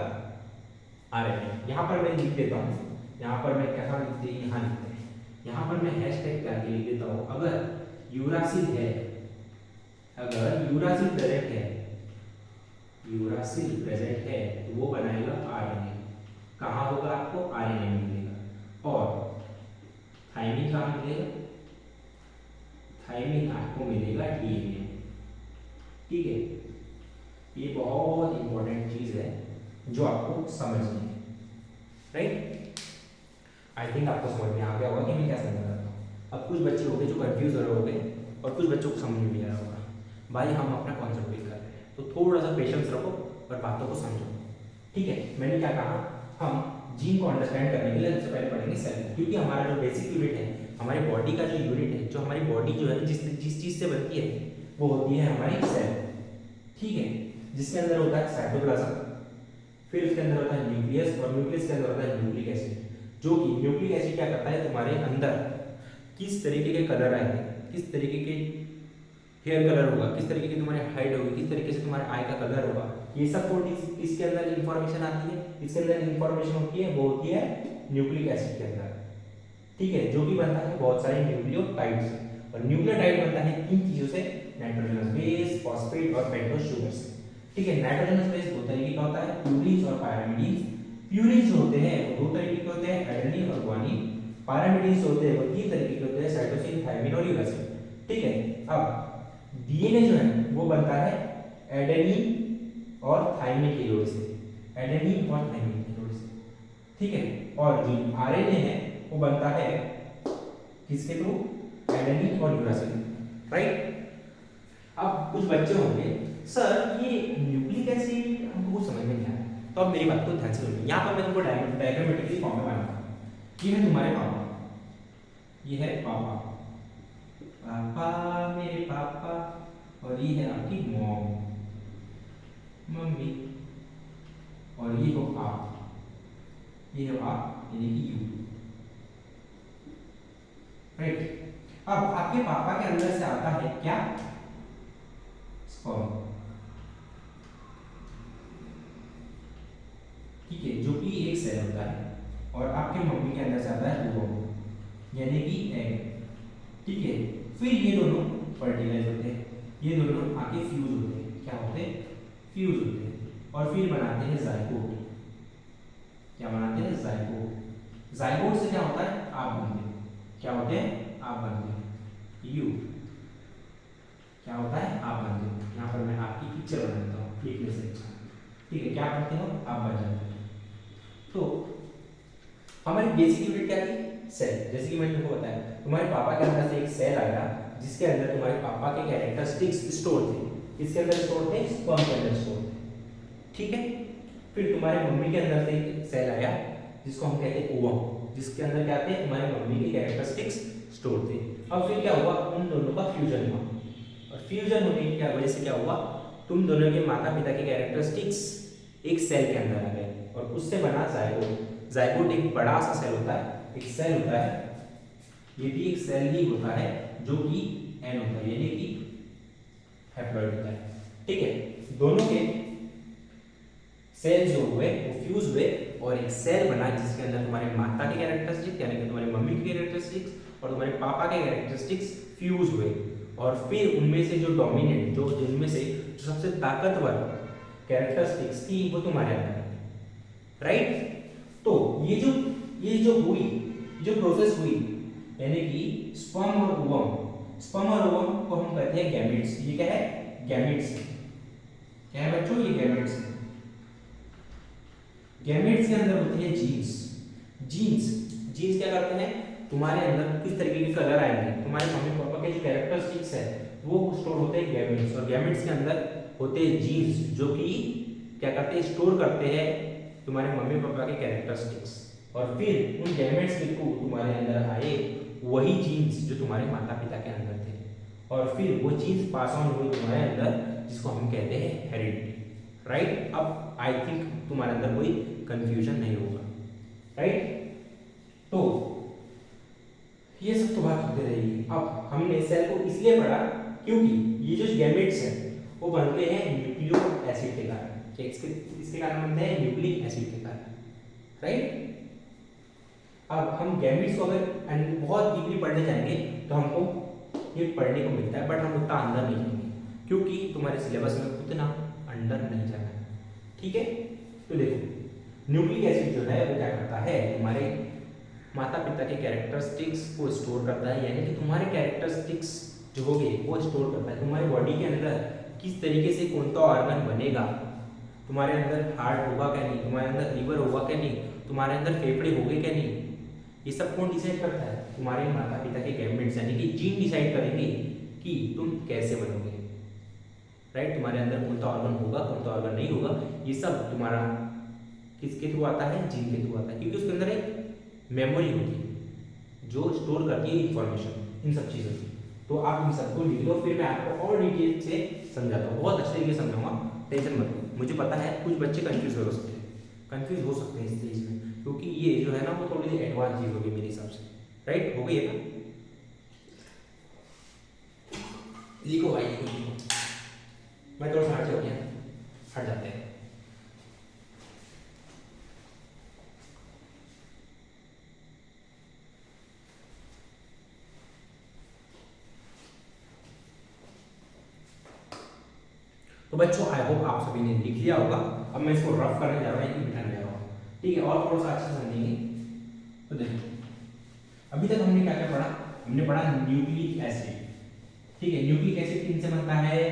आरएनए। यहाँ पर मैं लिख देता हूँ, यहाँ पर मैं कहाँ लिखते हैं? यहाँ लिखते हैं। यहाँ पर मैं हैशटैग करके लिख देता हूँ, अगर यूरासिल है, अगर यूरासिल प्रेजेंट है, यूरासिल प्रेजेंट है तो वो बनाएगा आरएनए। कहाँ होगा? आपको आरएनए मिलेगा। और थायमीन कहाँ मिलेगा? थायमीन आपको मिलेगा डीएनए। ठीक है, ये बहुत इंपॉर्टेंट चीज है जो आपको समझनी है, राइट। आई थिंक आपको समझ में आ गया होगा कि मैं क्या समझा रहा था। अब कुछ बच्चे होंगे जो कंफ्यूज हो रहे होंगे, और कुछ बच्चों को समझ में भी आ रहा होगा। भाई हम अपना कॉन्सेप्ट बिल्ड कर रहे हैं, तो थोड़ा सा पेशेंस रखो और बातों को समझो। ठीक है, मैंने क्या कहा, हम जीन को अंडरस्टैंड करने के लिए सबसे पहले पढ़ेंगे सेल, क्योंकि हमारा जो बेसिक यूनिट है, हमारी बॉडी का जो यूनिट है, जो हमारी बॉडी जो है जिस चीज़ से बनती है वो होती है हमारी सेल। ठीक है, जिसके अंदर होता है साइटोप्लाज्म, फिर उसके अंदर होता है न्यूक्लियस, और न्यूक्लियस के अंदर होता है न्यूक्लिक एसिड। जो कि न्यूक्लिक एसिड क्या करता है, तुम्हारे अंदर किस तरीके के कलर आएंगे, किस तरीके के हेयर कलर होगा, किस तरीके की तुम्हारी हाइट होगी, किस तरीके से तुम्हारे आई का कलर होगा, ये सब किसके अंदर इंफॉर्मेशन आती है, इसके अंदर इंफॉर्मेशन होती है, वो होती है न्यूक्लिक एसिड के अंदर। ठीक है, जो कि बनता है बहुत सारे न्यूक्लियोटाइड से, और न्यूक्लियोटाइड बनता है तीन चीजों से, नाइट्रोजनस बेस, फॉस्फेट और पेंटोस शुगर से। ठीक है, नाइट्रोजनस बेस दो तरीके का होता है, प्यूरिन्स और पायरामिडिन्स। प्यूरिन्स जो होते हैं वो दो तरीके के होते हैं, एडेनिन और ग्वानिन। पायरामिडिन्स होते हैं वो तीन तरीके के होते हैं, साइटोसिन, थायमिन और यूरासिल। ठीक है, अब डीएनए जो है वो बनता है एडेनिन और थायमिन के जोड़ से, एडेनिन और थायमिन के जोड़ से। ठीक है, और जो आरएनए है वो बनता है किसके थ्रू, एडेनिन और यूरासिल। राइट, अब कुछ बच्चे होंगे सर ये न्यूक्लिक एसिड हमको कुछ समझ में नहीं आ रहा, तो अब मेरी बात को ध्यान से सुनिए। यहाँ पर मैं तुमको डायग्रामेटिकली फॉर्म में बनाता हूँ। ये है तुम्हारे पापा, ये है पापा, पापा मेरे पापा, और ये है आपकी मॉम, मम्मी, और ये हो आप, ये हो आप यानी कि यू। राइट, अब आपके पापा के अंदर से आता है क्या, स्पर्म। ठीक है, जो कि एक सेल होता है, और आपके मम्मी के अंदर से आता है ओवम यानी कि एग। ठीक है, फिर ये दोनों फर्टिलाइज होते हैं, ये दोनों आके फ्यूज होते हैं, क्या होते हैं, फ्यूज होते हैं, और फिर बनाते हैं जाइगोट। क्या बनाते हैं, जाइगोट। जाइगोट से क्या होता है, आप बनते हैं, क्या होते हैं, आप बनते हैं, यू। क्या होता है, आप बनते हो। यहाँ पर मैं आपकी पिक्चर बना देता हूँ लिखने से। ठीक है, क्या बनते हो, आप बन जाते हो। तो हमारी बेसिक यूनिट क्या थी, सेल। जैसे कि मैंने तुमको बताया, तुम्हारे पापा के अंदर से एक सेल आया जिसके अंदर तुम्हारे पापा के कैरेक्टरिस्टिक्स स्टोर थे। किसके अंदर स्टोर थे, स्पर्म के अंदर स्टोर थे। ठीक है, फिर तुम्हारे मम्मी के अंदर से एक सेल आया जिसको हम कहते हैं ओवम, जिसके अंदर क्या थे, तुम्हारी मम्मी के कैरेक्टरिस्टिक्स स्टोर थे। अब फिर क्या हुआ, उन दोनों का फ्यूजन हुआ, और फ्यूजन होने की क्या वजह से क्या हुआ, तुम दोनों के माता पिता के कैरेक्टरिस्टिक्स एक सेल के अंदर आ गए, और उससे बना जाइगोट। जाइगोट एक बड़ा सा सेल होता है, एक सेल होता है, ये भी एक सेल ही होता है जो कि एन होता है यानी कि हैप्लॉइड होता है। ठीक है, दोनों के सेल जो हुए वो फ्यूज हुए और एक सेल बना जिसके अंदर तुम्हारे माता के कैरेक्टरिस्टिक्स यानी कि तुम्हारी मम्मी के कैरेक्टरिस्टिक्स और तुम्हारे पापा के कैरेक्टरिस्टिक्स फ्यूज हुए, और फिर उनमें से जो डोमिनेंट, जो जिनमें से जो सबसे ताकतवर कैरेक्टरिस्टिक्स थी वो तुम्हारे अंदर। राइट, तो ये जो हुई, जो प्रोसेस हुई यानी कि स्पर्म और ओवम, स्पर्म और ओवम को हम कहते हैं गैमेट्स। ये क्या है, गैमेट्स। क्या है बच्चों, ये गैमेट्स। गैमेट्स के अंदर होते हैं जीन्स। जीन्स क्या करते हैं, तुम्हारे अंदर किस तरीके के कलर आएंगे, तुम्हारे मम्मी पापा के जो कैरेक्टरिस्टिक्स है वो स्टोर होते हैं गैमेट्स, और गैमेट्स के अंदर होते हैं जीन्स जो कि क्या करते हैं, स्टोर करते हैं तुम्हारे मम्मी पापा के कैरेक्टरिस्टिक्स, और फिर उन गैमेट्स के थ्रू तुम्हारे अंदर आए वही जीन्स जो तुम्हारे माता पिता के अंदर थे, और फिर वो जीन्स पास ऑन हुई तुम्हारे अंदर, जिसको हम कहते हैं हेरिडिटी। राइट, अब आई थिंक तुम्हारे अंदर कोई कंफ्यूजन नहीं होगा। राइट, तो ये सब तो बात होती रहेगी। अब हमने सेल को इसलिए पढ़ा क्योंकि ये जो गैमेट्स हैं वो बनते हैं न्यूक्लिक एसिड के कारण। इसके कारण बनते हैं न्यूक्लिक एसिड के कारण। राइट, अब हम गैमेट्स को अगर बहुत डीपली पढ़ने जाएंगे तो हमको ये पढ़ने को मिलता है, बट हम उतना अंदर नहीं जाएंगे क्योंकि तुम्हारे सिलेबस में उतना अंदर नहीं जाना है। ठीक है, तो देखो न्यूक्लिक एसिड जो है वो क्या करता है, तुम्हारे माता पिता के कैरेक्टरिस्टिक्स को स्टोर करता है, यानी कि तुम्हारे कैरेक्टरिस्टिक्स जो होंगे वो स्टोर करता है। तुम्हारी बॉडी के अंदर किस तरीके से कौन सा ऑर्गन बनेगा, तुम्हारे अंदर हार्ट होगा क्या नहीं, तुम्हारे अंदर लीवर होगा क्या नहीं, तुम्हारे अंदर फेफड़े होंगे क्या नहीं, ये सब कौन डिसाइड करता है, तुम्हारे माता पिता के गैमेट्स यानी कि जीन डिसाइड करेंगे कि तुम कैसे बनोगे, राइट। तुम्हारे अंदर कौन सा ऑर्गन होगा, कौन सा ऑर्गन नहीं होगा, ये सब तुम्हारा किसके थ्रू आता है, जीन के थ्रू आता है, क्योंकि उसके अंदर एक मेमोरी होती है जो स्टोर करती है इंफॉर्मेशन इन सब चीज़ों की। तो आप इन सबको लिख लो, फिर मैं आपको और डिटेल से समझाता हूँ, बहुत अच्छे तरीके से समझाऊंगा, टेंशन मत लो। मुझे पता है कुछ बच्चे कंफ्यूज हो सकते हैं, कंफ्यूज हो सकते हैं इस चीज़ में, क्योंकि ये जो है ना वो थोड़ी सी एडवांस चीज़ होगी मेरे हिसाब से, राइट। हो गई है ना, लिखो भाई लिखो, मैं थोड़ा सा हट जाऊँ, हट जाते हैं। तो बच्चों आई होप आप सभी ने लिख लिया होगा। अब मैं इसको रफ करने जा रहा हूँ, मिटाने जा रहा हूँ, ठीक है, और थोड़ा सा अच्छे से समझेंगे। तो देखो अभी तक हमने क्या क्या पढ़ा, हमने पढ़ा न्यूक्लिक एसिड, ठीक है। न्यूक्लिक एसिड किन से बनता है,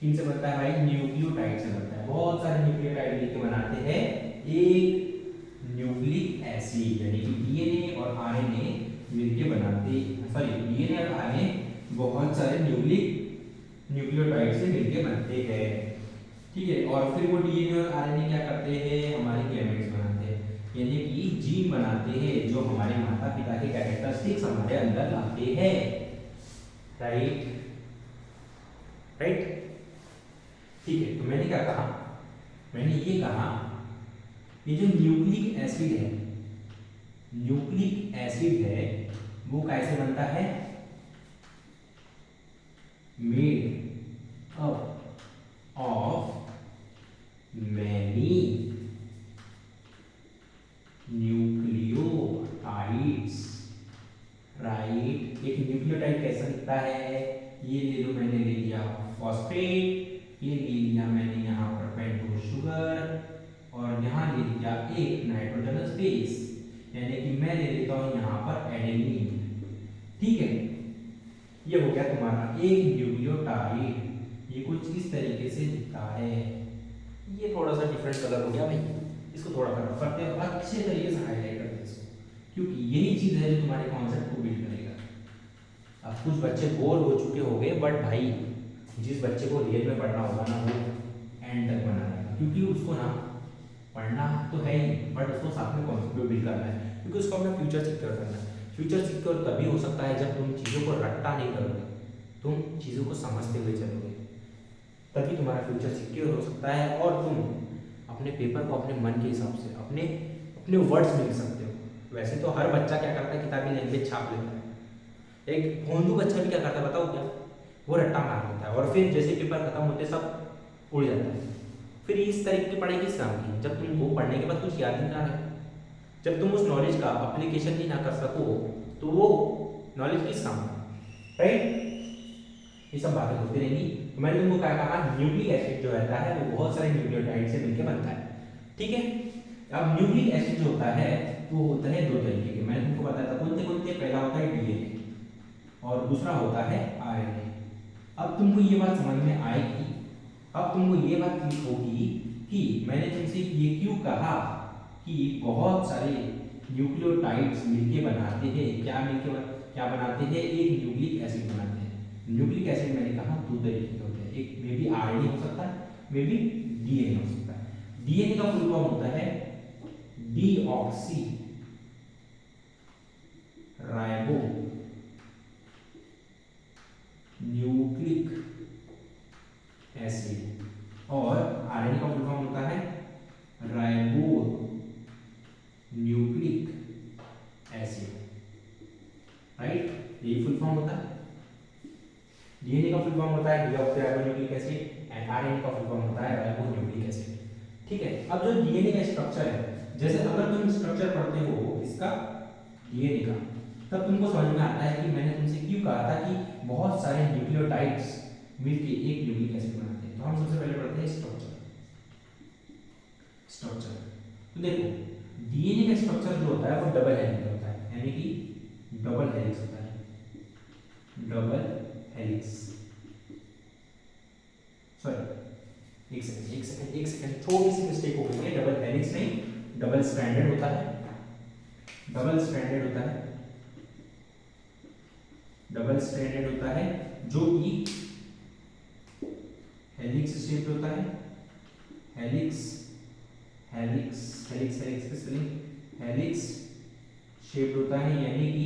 किन से बनता है भाई, न्यूक्लियोटाइड से बनता है। बहुत सारे न्यूक्लियोटाइड मिलकर बनाते हैं एक न्यूक्लिक एसिड, यानी कि डीएनए और आरएनए मिलकर बनाते, सॉरी डीएनए और आरएनए बहुत सारे न्यूक्लियोटाइड से मिलकर बनते हैं, ठीक है। और फिर वो डीएनए और आरएनए क्या करते हैं, हमारे गैमेट्स बनाते हैं, यानी कि जीन बनाते हैं जो हमारे माता पिता के कैरेक्टरिस्टिक्स हमारे अंदर लाते हैं, राइट राइट, ठीक है। तो मैंने क्या कहा, मैंने ये कहा ये जो न्यूक्लिक एसिड है, न्यूक्लिक एसिड है वो कैसे बनता है, made up of many nucleotides, right. एक न्यूक्लियोटाइड कैसा दिखता है, ये ले लो, मैंने ले लिया फॉस्फेट, ये ले लिया मैंने यहाँ पर पेंटोज शुगर, और यहाँ ले लिया एक नाइट्रोजनस बेस, यानी कि मैं ले लेता हूँ यहाँ पर एडेनिन, ठीक है। ये हो गया तुम्हारा एक न्यूक्लियोटाइड, ये कुछ इस तरीके से दिखता है। ये थोड़ा सा डिफरेंट कलर हो गया भाई, इसको थोड़ा कलर करते हैं, अच्छे तरीके से हाईलाइट करते हैं इसको, क्योंकि यही चीज़ है जो तुम्हारे कॉन्सेप्ट को बिल्ड करेगा। अब कुछ बच्चे बोर हो चुके होंगे, बट भाई जिस बच्चे को रियल में पढ़ना होगा ना वो एंड तक बना रहेगा, क्योंकि उसको ना पढ़ना तो है ही, बट उसको साथ में कॉन्सेप्ट को बिल्ड करना है, क्योंकि उसको अपना फ्यूचर सिक्योर करना है। फ्यूचर सिक्योर तभी हो सकता है जब तुम चीज़ों को रट्टा नहीं करोगे, तुम चीज़ों को समझते हुए चलोगे, तभी तुम्हारा फ्यूचर सिक्योर हो सकता है, और तुम अपने पेपर को अपने मन के हिसाब से अपने अपने वर्ड्स में लिख सकते हो। वैसे तो हर बच्चा क्या करता है, किताबी लैंग्वेज छाप लेता है, एक भोंदू बच्चा भी क्या करता है बताओ क्या, वो रट्टा मार लेता है, और फिर जैसे पेपर खत्म होते सब उड़ जाता है। फिर इस तरीके की पढ़ाई किस काम की, जब तुम वो पढ़ने के बाद कुछ याद नहीं ना रहे, जब तुम उस नॉलेज का एप्लीकेशन ही ना कर सको, तो वो नॉलेज किस काम का, राइट। ये सब बातें होती रहेंगी। तो मैंने तुमको क्या कहा, न्यूक्लिक एसिड जो रहता है वो बहुत सारे न्यूक्लियोटाइड से मिलकर बनता है, ठीक है। अब न्यूक्लिक एसिड जो होता है वो होता है दो तरीके के, मैंने तुमको बताया था कौन से, पहला होता है डीएनए और दूसरा होता है आरएनए। अब तुमको ये बात समझ में आएगी, अब तुमको ये बात क्लिक होगी कि मैंने तुमसे ये क्यों कहा कि बहुत सारे न्यूक्लियोटाइड्स मिलके बनाते हैं, क्या बनाते हैं, एक न्यूक्लिक एसिड बनाते हैं। न्यूक्लिक एसिड मैंने कहा दो तरीके के होते हैं, एक मे बी आरएनए हो सकता है, मे बी डीएनए हो सकता है। डीएनए का फुल फॉर्म होता है डीऑक्सी राइबो न्यूक्लिक एसिड, और आरएनए का फुल फॉर्म होता है राइबो न्यूक्लिक एसिड, राइट। यही फुल फॉर्म होता है। डीएनए का फुल फॉर्म होता है डीऑक्सीराइबोन्यूक्लिक एसिड एंड आरएनए का फुल फॉर्म होता है राइबोन्यूक्लिक एसिड, ठीक है। अब जो डीएनए का स्ट्रक्चर है, जैसे अगर तुम स्ट्रक्चर पढ़ते हो इसका डीएनए का, तब तुमको समझ में आता है कि मैंने तुमसे क्यों कहा था कि बहुत सारे न्यूक्लियोटाइड्स मिलके एक न्यूक्लिक एसिड बनाते हैं। तो हम सबसे पहले पढ़ते हैं स्ट्रक्चर। तो देखो डीएनए का स्ट्रक्चर जो होता है वो डबल हेलिक्स होता है, यानी कि डबल हेलिक्स होता है, डबल हेलिक्स, सॉरी एक सेकंड छोटी सी मिस्टेक हो गई है, डबल हेलिक्स नहीं डबल स्ट्रैंडेड होता है, डबल स्ट्रैंडेड होता है, डबल स्ट्रैंडेड होता है, जो कि हेलिक्स शेप होता है। हेलिक्स हेलिक्स हेलिक्स हेलिक्स की स्पेलिंग हेलिक्स शेप होता है, यानी कि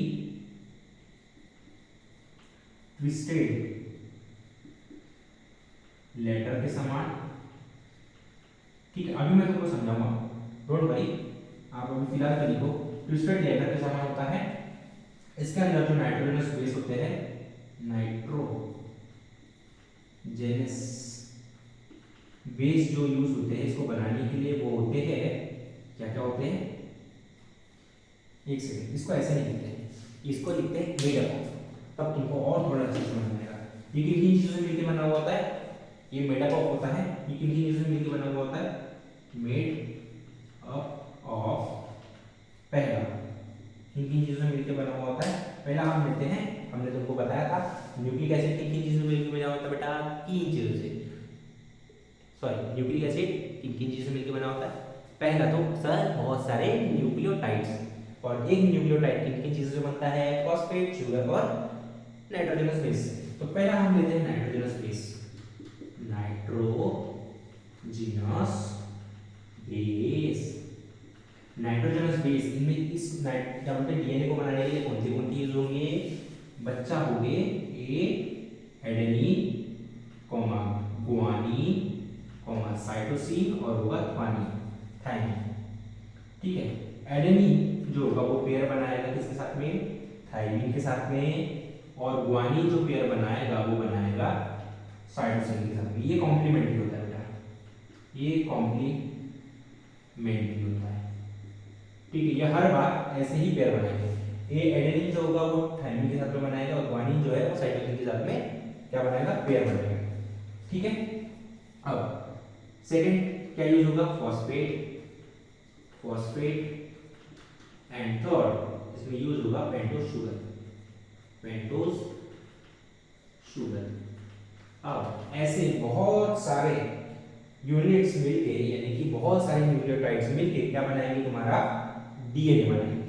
ट्विस्टेड लेटर के समान। ठीक है, अभी मैं तुमको समझाऊंगा, डोंट वरी, आप अभी फिलहाल तो लिखो। ट्विस्टेड लेटर के समान होता है। इसके अंदर जो नाइट्रोजनस बेस होते हैं, नाइट्रोजेनस बेस जो यूज होते हैं इसको बनाने के लिए, वो होते हैं क्या क्या होते हैं, एक सेकंड, इसको ऐसे नहीं लिखते हैं, इसको लिखते हैं मेड अप। तब तुमको और थोड़ा अच्छा समझ में आएगा। ये किन किन चीजों से मिलकर बना हुआ होता है, ये मेड अप होता है। ये किन किन चीजों से मिलकर बना हुआ होता है, मेड अप ऑफ, पहला किन किन चीजों से मिलकर बना हुआ होता है, पहला हम लेते हैं, हमने तुमको बताया था न्यूक्लिक एसिड किन किन चीजों से मिलकर बना होता है बेटा, तीन चीजों से। सॉरी, न्यूक्लिक एसिड किन किन चीजों से मिलकर बना होता है, पहला तो सर बहुत सारे न्यूक्लियोटाइड्स, और एक न्यूक्लियोटाइड किन किन चीजों से बनता है, फॉस्फेट, शुगर और नाइट्रोजनस बेस। तो पहला हम लेते हैं nitrogenous base, nitrogenous base. Nitrogenous base, इनमें इस डीएनए को बनाने के लिए कौन सी यूज होंगे, बच्चा हो गए ए एडेनिन, गुआनिन, साइटोसिन, और होगा थाइमिन। ठीक है, एडेनिन जो होगा वो पेयर बनाएगा किसके साथ में, थाइमिन के साथ में, और गुआनिन जो पेयर बनाएगा वो बनाएगा साइटोसिन के साथ में। ये कॉम्प्लीमेंट्री होता है बेटा, ये कॉम्प्लीमेंट्री होता है। ठीक है, ये हर बार ऐसे ही पेयर बनाएंगे। ए एडेनिन जो होगा वो थाइमिन के साथ में बनाएगा, और गुआनिन जो है वो साइटोसिन के साथ में क्या बनाएगा, पेयर बनाएगा। ठीक है, अब सेकंड क्या यूज होगा, फॉस्फेट, एंड थर्ड इसमें यूज होगा पेंटोज शुगर। अब ऐसे बहुत सारे यूनिट्स मिलके, यानी कि बहुत सारे न्यूक्लियोटाइड्स मिलके क्या बनाएंगे, तुम्हारा डीएनए बनाएंगे।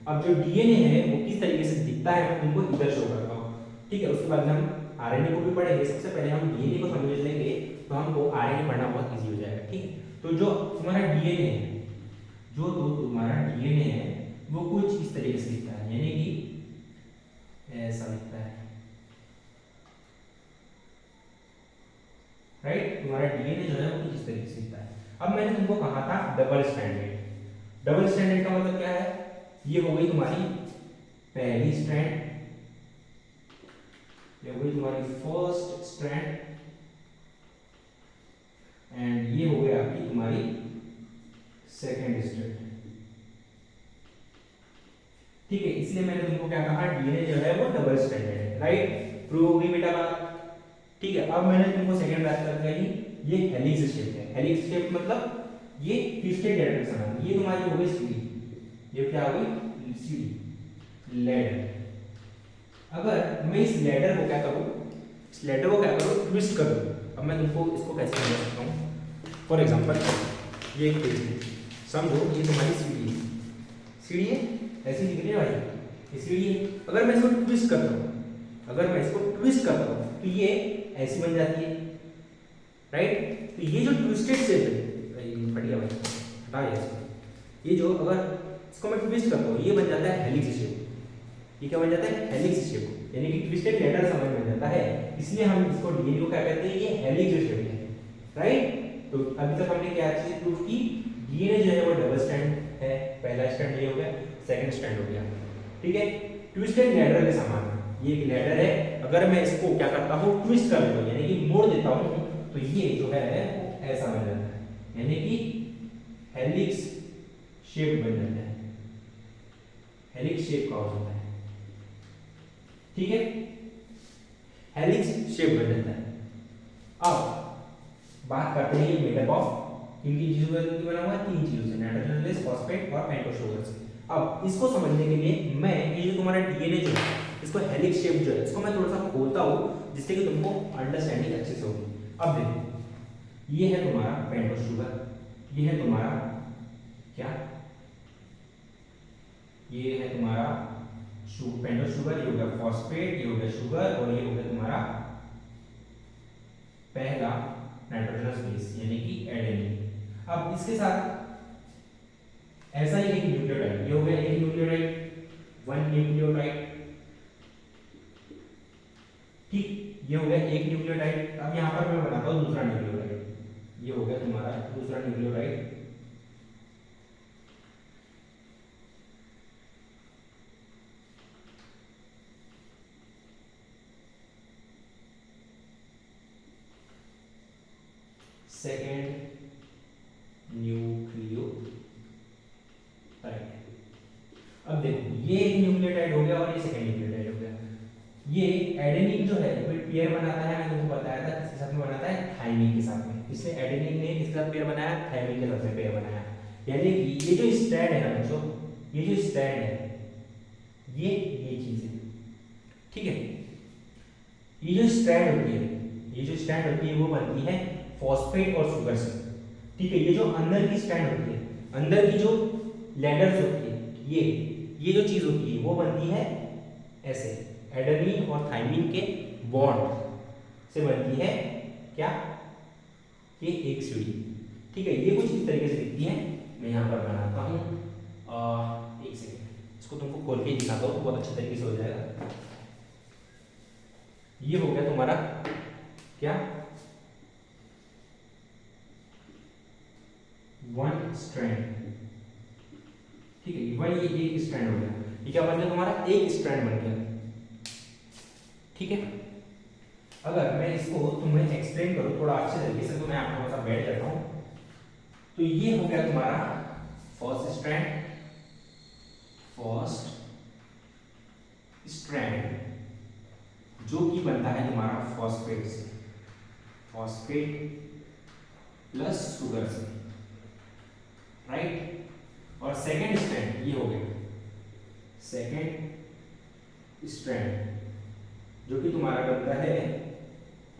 अब जो डीएनए है वो किस तरीके से दिखता है मैं तुमको इधर शो करता हूँ। ठीक है, उसके बाद में हम आरएनए को भी पढ़ेंगे। सबसे पहले हम डीएनए को समझ लेंगे तो हमको आरएनए पढ़ना बहुत इजी हो जाएगा। ठीक है, तो जो तुम्हारा डीएनए है, वो कुछ इस तरीके से दिखता है, यानी कि ऐसा दिखता है, राइट। तुम्हारा डीएनए जो है वो कुछ इस तरीके से दिखता है। अब मैंने तुमको कहा था डबल स्ट्रैंडेड। डबल स्ट्रैंडेड का मतलब क्या है, ये हो गई तुम्हारी पहली स्ट्रैंड, ये हो गई तुम्हारी फर्स्ट स्ट्रैंड, एंड ये हो गई आपकी तुम्हारी सेकेंड स्ट्रैंड। ठीक है, इसलिए मैंने तुमको क्या कहा, डीएनए जो है वो डबल स्ट्रैंडेड है, राइट। प्रूव हो गई बेटा बात। ठीक है, अब मैंने तुमको सेकंड बात कर कही, ये हेलिक्स शेप है। हेलिक्स शेप मतलब ये ट्विस्टेड लेडर के समान। ये तुम्हारी हो गई सीढ़ी, ये क्या हो गई, सीढ़ी, लेडर। अगर मैं इस लेडर को क्या करूं, ट्विस्ट कर दूं। अब मैं तुमको इसको कैसे समझा सकता हूं, फॉर एग्जांपल ये एक पेज है, समझो ये तुम्हारी सीढ़ी है, ऐसी दिख रही है भाई, ये सीढ़ी है। अगर मैं इसको ट्विस्ट करता हूं, तो ये ऐसी बन जाती है, राइट। तो ये जो ट्विस्टेड शेप है, बढ़िया भाई हटा इसको, ये जो अगर इसको मैं ट्विस्ट करता हूँ ये बन जाता है हेलिक्स शेप। ये क्या बन जाता है, हेलिक्स शेप, यानी कि ट्विस्टेड लेटर समझ में जाता है, इसलिए हम इसको डीएनए को क्या कहते हैं, ये हेलिक्स शेप है, राइट। तो अभी तक हमने क्या चीज प्रूव की, डीएनए जो है वो डबल स्ट्रैंड है, पहला स्ट्रैंड ये हो गया, सेकंड स्ट्रैंड हो गया। ठीक है, ट्विस्टेड लेटर के समान ये एक लेटर है, अगर मैं इसको क्या करता हूँ, ट्विस्ट कर देता हूँ, यानी कि मोड़ देता हूँ, तो ये जो है वो ऐसा बन जाता है, यानी कि हेलिक्स शेप बन जाता है, हेलिक्स शेप का हो जाता है। ठीक है, हेलिक्स शेप बन जाता है। अब बात करते हैं मेटअप ऑफ किन किन चीजों से बना हुआ है, तीन चीजों से, नाइट्रोजन बेस, फॉस्फेट और पेंटोज शुगर से। अब इसको समझने के लिए मैं ये जो तुम्हारा डीएनए जो है, इसको हेलिक्स शेप जो है, इसको मैं थोड़ा सा खोलता हूँ जिससे कि तुमको अंडरस्टैंडिंग अच्छे से होगी। अब देखो, ये है तुम्हारा पेंटोज शुगर, ये है तुम्हारा क्या, ये है तुम्हारा पेंटोज शुगर, ये हो गया फॉस्फेट, ये हो गया शुगर, और ये हो गया तुम्हारा पहला नाइट्रोजनस बेस यानी कि एडेनिन। अब इसके साथ ऐसा ही एक न्यूक्लियोटाइड, ये हो गया एक न्यूक्लियोटाइड, वन न्यूक्लियोटाइड, ठीक, ये हो गया एक न्यूक्लियोटाइड। अब यहाँ पर मैं बनाता हूँ दूसरा न्यूक्लियोटाइड, ये हो गया तुम्हारा दूसरा न्यूक्लियोटाइड। Second nucleotide. अब देखो ये एक न्यूक्लियोटाइड हो गया और ये सेकेंड न्यूक्लियोटाइड हो गया। ये एडेनिन जो है फिर पेयर बनाता है, मैंने तुमको बताया था किसके साथ में बनाता है, थाइमिन के साथ में। इसलिए एडेनिन ने किसके साथ पेयर बनाया, थाइमिन के साथ में पेयर बनाया। यानी कि ये जो स्ट्रैंड है ना बच्चों, ये जो स्ट्रैंड है ये चीज है, ठीक है। ये जो स्ट्रैंड होती है, ये जो स्ट्रैंड होती है वो बनती है फॉस्फेट और शुगर से, ठीक है। ये जो अंदर की स्ट्रैंड होती है, अंदर की जो लेडर्स होती है, ये जो चीज होती है वो बनती है ऐसे, एडेनिन और थाइमिन के बॉन्ड से बनती है क्या, ये एक सीढ़ी, ठीक है। ये कुछ इस तरीके से दिखती है। मैं यहाँ पर बनाता हूँ, एक सेकेंड, इसको तुमको खोल के दिखाता हूँ, बहुत अच्छे तरीके से हो जाएगा। ये हो गया तुम्हारा क्या, वन स्ट्रैंड, ठीक है। वन ये एक स्ट्रैंड हो गया, ये क्या बन गया तुम्हारा, एक स्ट्रैंड बन गया, ठीक है। अगर मैं इसको तुम्हें एक्सप्लेन करूँ थोड़ा अच्छे तरीके से, तो मैं आपको थोड़ा सा बैठ जाता हूँ। तो ये हो गया तुम्हारा फर्स्ट स्ट्रैंड, जो कि बनता है तुम्हारा फॉस्फेट से, फॉस्फेट प्लस शुगर से, राइट। और सेकेंड स्ट्रैंड ये हो गया सेकेंड स्ट्रैंड जो कि तुम्हारा बनता है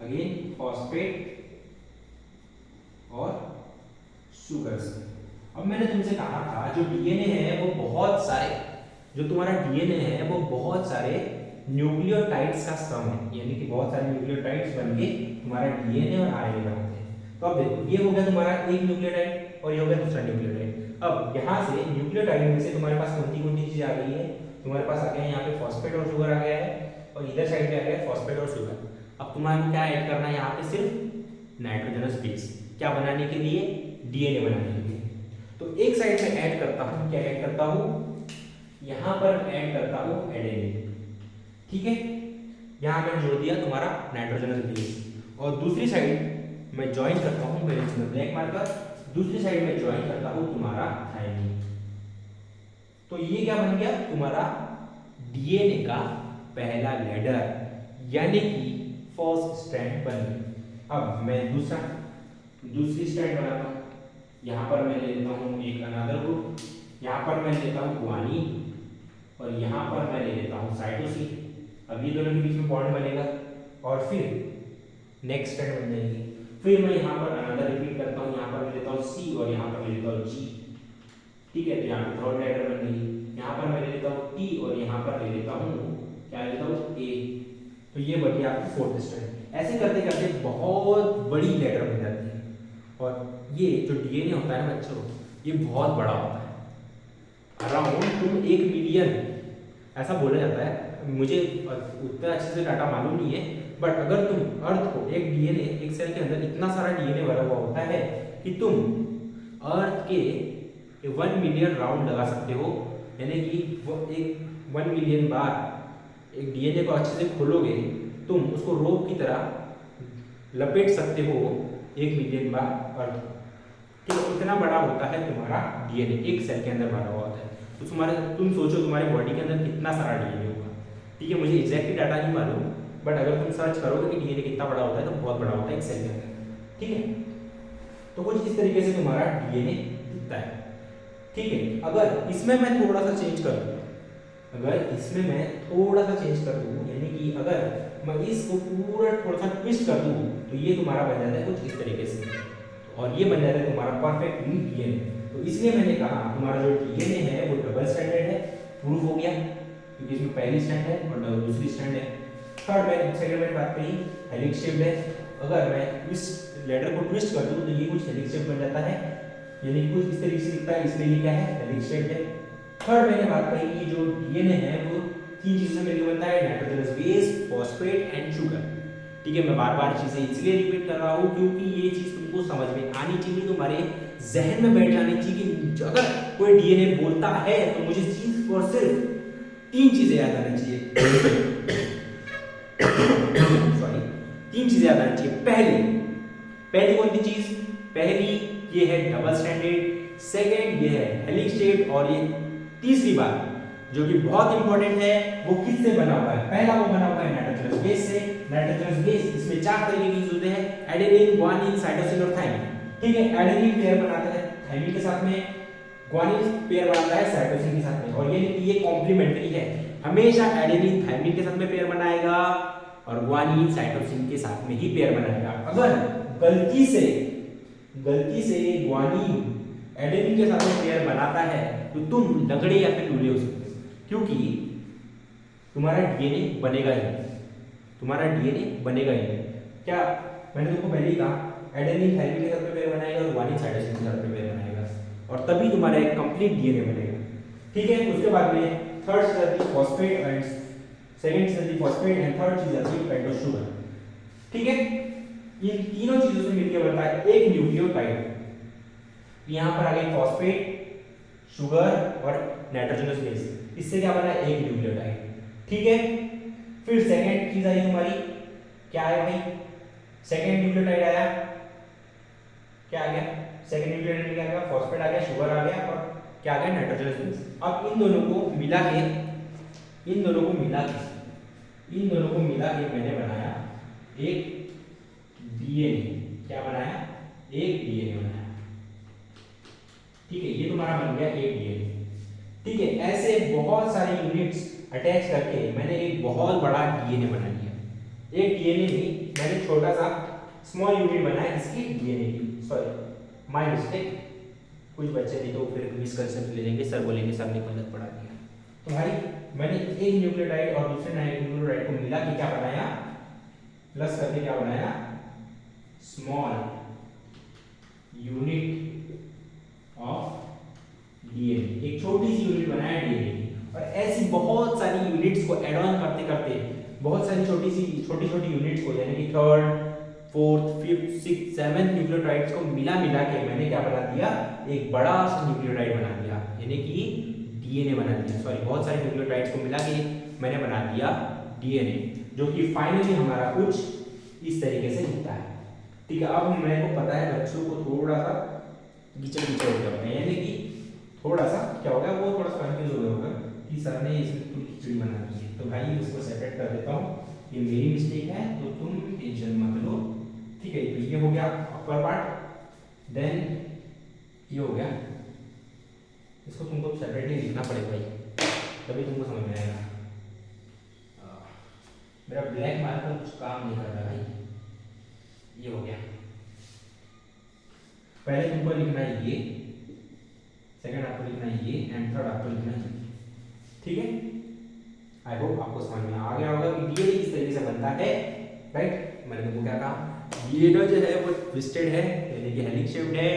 अगेन फॉस्फेट और शुगर से। अब मैंने तुमसे कहा था जो डीएनए है वो बहुत सारे, जो तुम्हारा डीएनए है वो बहुत सारे न्यूक्लियोटाइड्स का सम है, यानी कि बहुत सारे न्यूक्लियोटाइड्स बनके तुम्हारा डीएनए और आरएनए बनाते हैं। तो अब देखो ये हो गया तुम्हारा एक न्यूक्लियोटाइड और ये हो गया दूसरा न्यूक्लियोटाइड। अब यहाँ से न्यूक्लियोटाइड में से तुम्हारे पास कौन सी चीज आ गई है, तुम्हारे पास आ गया है यहाँ पे फॉस्फेट और शुगर आ गया है, और इधर साइड पे आ गया है फॉस्फेट और शुगर। अब तुम्हारे क्या ऐड करना है यहाँ पे, सिर्फ नाइट्रोजनस बेस, क्या बनाने के लिए, डीएनए बनाने के लिए। तो एक साइड में ऐड करता हूँ, क्या ऐड करता हूँ, यहाँ पर ऐड करता हूँ एडेनिन, ठीक है। यहाँ मैंने जोड़ दिया तुम्हारा नाइट्रोजनस बेस, और दूसरी साइड मैं ज्वाइन करता हूँ मेरे इसमें ब्लैक मार्कर, दूसरी साइड में ज्वाइन करता हूँ तुम्हारा थाइमिन। तो ये क्या बन गया तुम्हारा डीएनए का पहला लेडर, यानी कि फर्स्ट स्ट्रैंड बन गया। अब मैं दूसरी स्ट्रैंड बनाता हूँ, यहाँ पर मैं लेता हूँ एक अनदर ग्रुप, यहाँ पर मैं लेता हूँ गुआनिन और यहाँ पर मैं ले लेता हूँ साइटोसिन। अब ये दोनों के बीच में बॉन्ड बनेगा और फिर नेक्स्ट स्ट्रैंड बन जाएगी। फिर मैं यहाँ पर अनदर रिपीट करता हूँ, यहाँ पर मैं लेता हूँ सी और यहाँ पर मैं लेता हूँ जी, ठीक है। तो यहाँ पे थर्ड लेटर बन गई, यहाँ पर मैं ले लेता हूँ टी और यहाँ पर ले लेता हूँ क्या लेता हूँ ए, तो ये बन गया आपकी फोर्थ स्ट्रैंड। ऐसे करते करते बहुत बड़ी लेटर बन जाती है, और ये जो डीएनए होता है ना बच्चों, ये बहुत बड़ा होता है, अराउंड तुम 1 मिलियन ऐसा बोला जाता है, मुझे उतना अच्छे से डाटा मालूम नहीं है, बट अगर तुम अर्थ को एक डीएनए, एक सेल के अंदर इतना सारा डीएनए भरा हुआ होता है कि तुम अर्थ के 1 मिलियन राउंड लगा सकते हो, यानी कि वो एक 1 मिलियन बार एक डीएनए को अच्छे से खोलोगे, तुम उसको रोप की तरह लपेट सकते हो 1 मिलियन बार अर्थ। तो इतना बड़ा होता है तुम्हारा डीएनए, एक सेल के अंदर भरा हुआ होता है। तो तुम सोचो तुम्हारी बॉडी के अंदर कितना सारा डीएनए होगा, ठीक है। मुझे एग्जैक्टली डाटा नहीं मालूम, बट अगर तुम सर्च करोगे कि डीएनए कितना बड़ा होता है तो बहुत बड़ा होता है एक सेल के अंदर, ठीक है। तो कुछ इस तरीके से तुम्हारा डीएनए दिखता है, ठीक है। अगर इसमें मैं थोड़ा सा चेंज कर दूं, यानी कि अगर मैं इसको पूरा थोड़ा सा ट्विस्ट कर दूं, तो ये तुम्हारा बन जाता है कुछ इस तरीके से, और ये बन जाता है तुम्हारा परफेक्ट डीएनए। तो इसलिए मैंने कहा तुम्हारा जो डीएनए है वो डबल स्टैंडर्ड है, प्रूफ हो गया। क्योंकि इसमें पहली स्ट्रैंड है और दूसरी स्ट्रैंड है। सेकंड मैंने बात करी हेलिक्स शेप्ड है। अगर मैं इस लेटर को ट्विस्ट कर दूं तो ये कुछ हेलिक्स शेप बन जाता है, यानी कुछ इस तरीके से दिखता है, इसलिए ये क्या है, हेलिक्स शेप्ड है। थर्ड मैंने बात करी कि जो डीएनए है वो तीन चीजों से मिलकर बनता है, nitrogenous base, phosphate and sugar. ठीक है, मैं बार-बार चीजें इसलिए रिपीट कर रहा हूं क्योंकि ये चीज तुमको समझ में आनी चाहिए, तुम्हारे जहन में बैठ जानी चाहिए कि अगर कोई डीएनए बोलता है तो मुझे सिर्फ और सिर्फ तीन चीजें याद आनी चाहिए। सॉरी, तीन चीजें याद आनी चाहिए। पहली कौन सी चीज? पहली ये है डबल स्ट्रैंडेड, सेकंड ये है हेलिक्स शेप, और ये तीसरी बात जो कि बहुत इंपॉर्टेंट है वो किससे बना हुआ है? पहला वो बना हुआ है नाइट्रोजनस बेस से। नाइट्रोजनस बेस इसमें चार तरीके की चीजें हैं, एडेनिन, ग्वानिन, साइटोसिन और थाइमिन। ठीक है, एडेनिन पेयर बनाता है थाइमिन के साथ में, ग्वानिन पेयर बनाता है साइटोसिन के साथ में, और ये कॉम्प्लीमेंट्री है। हमेशा एडेनिन थाइमिन के साथ में पेयर बनाएगा और ग्वानिन साइटोसिन के साथ में ही पेयर बनाएगा। अगर गलती से ग्वानिन एडेनिन के साथ में पेयर बनाता है तो तुम लंगड़े या फिर लूले हो सकते हो, क्योंकि तुम्हारा डीएनए बनेगा ही क्या मैंने तुमको पहले ही कहा, एडेनिन थाइमिन के साथ में पेयर बनाएगा और ग्वानिन साइटोसिन के साथ में पेयर बनाएगा, और तभी तुम्हारा एक कंप्लीट डीएनए बनेगा। ठीक है, उसके बाद में थर्ड चीज आती है फॉस्फेट एंड सेकंड चीज आती है फॉस्फेट एंड थर्ड चीज आती है पेंटोज शुगर। ठीक है, इन तीनों चीजों से मिलकर बनता है एक न्यूक्लियोटाइड। यहां पर आ गई फॉस्फेट, शुगर और नाइट्रोजनस बेस, इससे क्या बना? एक न्यूक्लियोटाइड। ठीक है, फिर सेकंड चीज आई तुम्हारी, क्या आया भाई? सेकंड न्यूक्लियोटाइड आया, क्या आ गया? सेकंड न्यूक्लियोटाइड में क्या आ गया? फॉस्फेट आ गया, शुगर आ गया और क्या आ गया? Nitrogenous base. अब इन दोनों को मिला के मैंने बनाया एक डीएनए। क्या बनाया? एक डीएनए बनाया। ठीक है, ये तुम्हारा बन गया एक डीएनए। ठीक है, ऐसे बहुत सारे यूनिट्स अटैच करके मैंने एक बहुत बड़ा डीएनए बना लिया। एक डीएनए नहीं, मैंने छोटा सा स्मॉल यूनिट बनाया इसकी डीएनए की। Sorry, my mistake. कुछ बच्चे नहीं तो फिर मिसकंसेप्ट ले लेंगे, सर बोलेंगे सर ने गलत पढ़ा दिया। तो भाई मैंने एक न्यूक्लियोटाइड और दूसरे न्यूक्लियोटाइड को मिला के क्या बनाया? प्लस करके क्या बनाया? Small unit of DNA. एक छोटी सी यूनिट बनाया डीएनए की, और ऐसी बहुत सारी यूनिट्स को ऐड ऑन करते करते बहुत सारी छोटी यूनिट्स को, यानी कि third, fourth, fifth, six, seventh nucleotides को मिला के मैंने क्या बना दिया? एक बड़ा सा न्यूक्लियोटाइड बना दिया, यानी कि डीएनए बना दिया। सॉरी, बहुत सारे न्यूक्लियोटाइड्स को मिला के मैंने बना दिया डीएनए, जो कि फाइनली हमारा कुछ इस तरीके से दिखता है। ठीक है, अब मेरे को पता है बच्चों को थोड़ा सा गिचड़ हो गया, यानी कि थोड़ा सा क्या हो गया, वो थोड़ा सा कंफ्यूज हो गया होगा कि सर ने इसमें पूरी खिचड़ी बना दी है। तो भाई उसको सेपरेट कर देता हूँ, ये मेरी मिस्टेक है तो तुम टेंशन मत लो। ठीक है, तो ये हो गया अपर पार्ट, देन ये हो गया, इसको तुमको सेपरेटली लिखना पड़ेगा भाई, तभी तुमको समझ में आएगा। मेरा ब्लैक मार्कर कुछ काम नहीं कर रहा भाई। ये हो गया, पहले तुमको लिखना है ये, सेकंड आपको लिखना है ये, एंड थर्ड आपको लिखना है। ठीक है, आई होप आपको समझ में आ गया होगा कि डीएनए किस तरीके से बनता है। राइट, मैंने तुमको क्या कहा, डीएनए जो है वो ट्विस्टेड है, यानी कि हेलिक्स शेप्ड है,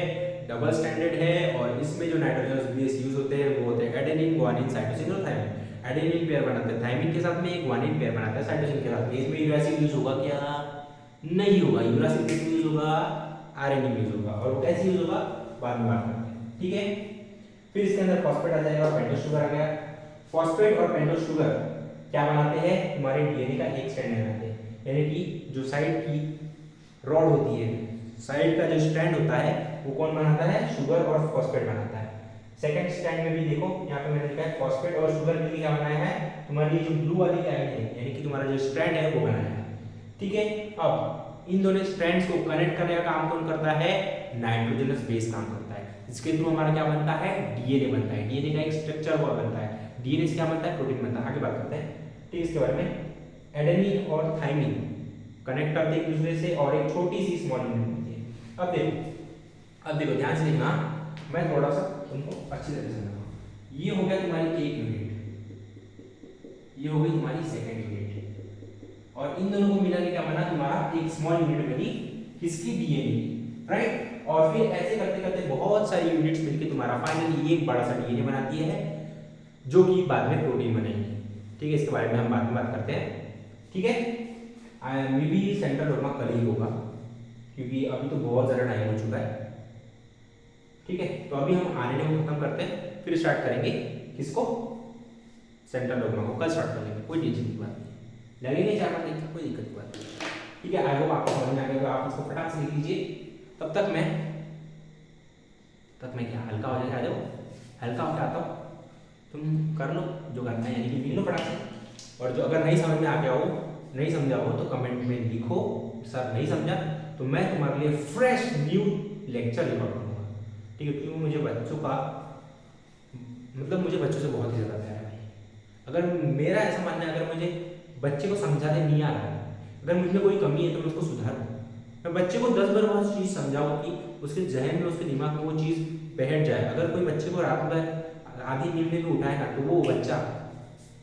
डबल स्ट्रैंडेड है, और इसमें जो नाइट्रोजनस बेस यूज होते हैं वो होते हैं एडेनिन, ग्वानिन, साइटोसिन और थाइमिन। एडेनिन पेयर बनाता है थाइमिन के साथ में, ग्वानिन पेयर बनाता है साइटोसिन के साथ में। इसमें यूरासिल यूज होगा क्या? नहीं होगा। यूरासिल किस यूज होगा? आरएनए यूज होगा, और वो कैसे यूज होगा बाद में बात करते हैं। ठीक है, फिर इसके अंदर फॉस्फेट आ जाएगा और पेंटोज शुगर आ गया। फॉस्फेट और पेंटोज शुगर क्या बनाते हैं? तुम्हारे डीएनए का एक स्ट्रैंड बनाते हैं, यानी कि जो साइड की रॉड होती है, साइड का जो स्ट्रैंड होता है वो कौन बनाता है? शुगर और फॉस्फेट बनाता है। सेकंड स्ट्रैंड में भी देखो, यहाँ पे मैंने लिखा है फॉस्फेट और शुगर मिलकर क्या बनाया है? तुम्हारी जो ब्लू वाली लाइन है, यानी कि तुम्हारा जो स्ट्रैंड है वो बनाया है। ठीक है, अब इन दोनों स्ट्रैंड्स को कनेक्ट करने का काम कौन करता है? नाइट्रोजनस बेस काम करता है। इसके थ्रू हमारा क्या बनता है? डीएनए बनता है। डीएनए का एक स्ट्रक्चर वो बनता है। डीएनए से क्या बनता है? प्रोटीन बनता है। आगे बात करते हैं ठीक इसके बारे में। एडेनिन और थाइमिन कनेक्ट करते हैं एक दूसरे से, और एक छोटी सी स्मॉल यूनिट बनती है। अब देखो ध्यान से देखना, मैं थोड़ा सा तुमको अच्छी तरह से समझाऊंगा। ये हो गया तुम्हारी एक यूनिट, ये हो गई तुम्हारी सेकंड यूनिट। और इन दोनों को मिला के क्या बना तुम्हारा एक स्मॉल यूनिट बनी किसकी, डीएनए की, राइट। और फिर ऐसे करते करते बहुत सारी यूनिट्स मिलके तुम्हारा फाइनली एक बड़ा सा डीएनए बनाती है, जो कि बाद में प्रोटीन बनेगी। ठीक है, इसके बारे में हम बाद में बात करते हैं। ठीक है, मे बी सेंट्रल डॉगमा कल ही होगा, क्योंकि अभी तो बहुत ज़्यादा टाइम हो चुका है। ठीक है, तो अभी हम आरएनए को खत्म करते हैं, फिर स्टार्ट करेंगे किसको, सेंट्रल डॉगमा को कल स्टार्ट करेंगे, कोई टेंशन की बात नहीं, लगेंगे 4 घंटे, कोई दिक्कत की बात नहीं। ठीक है, आई होप आपको समझ में आ गया, आप इसको फटाक से लिख लीजिए। तब तक मैं क्या हल्का हो जाए, आ जाओ हल्का होकर आता हूँ, तुम कर लो जो करना है, यानी कि लिख लो फटाक से। और जो अगर नहीं समझ में आ गया हो, नहीं समझा हो, तो कमेंट में लिखो सर नहीं समझा, तो मैं तुम्हारे लिए फ्रेश न्यू लेक्चर रिकॉर्ड करूँगा। ठीक है, क्योंकि मुझे बच्चों का मतलब मुझे बच्चों से बहुत ही ज़्यादा प्यार है भाई। अगर मेरा ऐसा मानना है, अगर मुझे बच्चे को समझाने नहीं आ रहा है, अगर मुझ में कोई कमी है तो मैं उसको सुधारूँ। मैं बच्चे को 10 बार वो चीज़ समझाऊँ कि उसके जहन में, उसके दिमाग में वो चीज़ बैठ जाए। अगर कोई बच्चे को रात में आधी नींद में भी उठाएगा तो वो बच्चा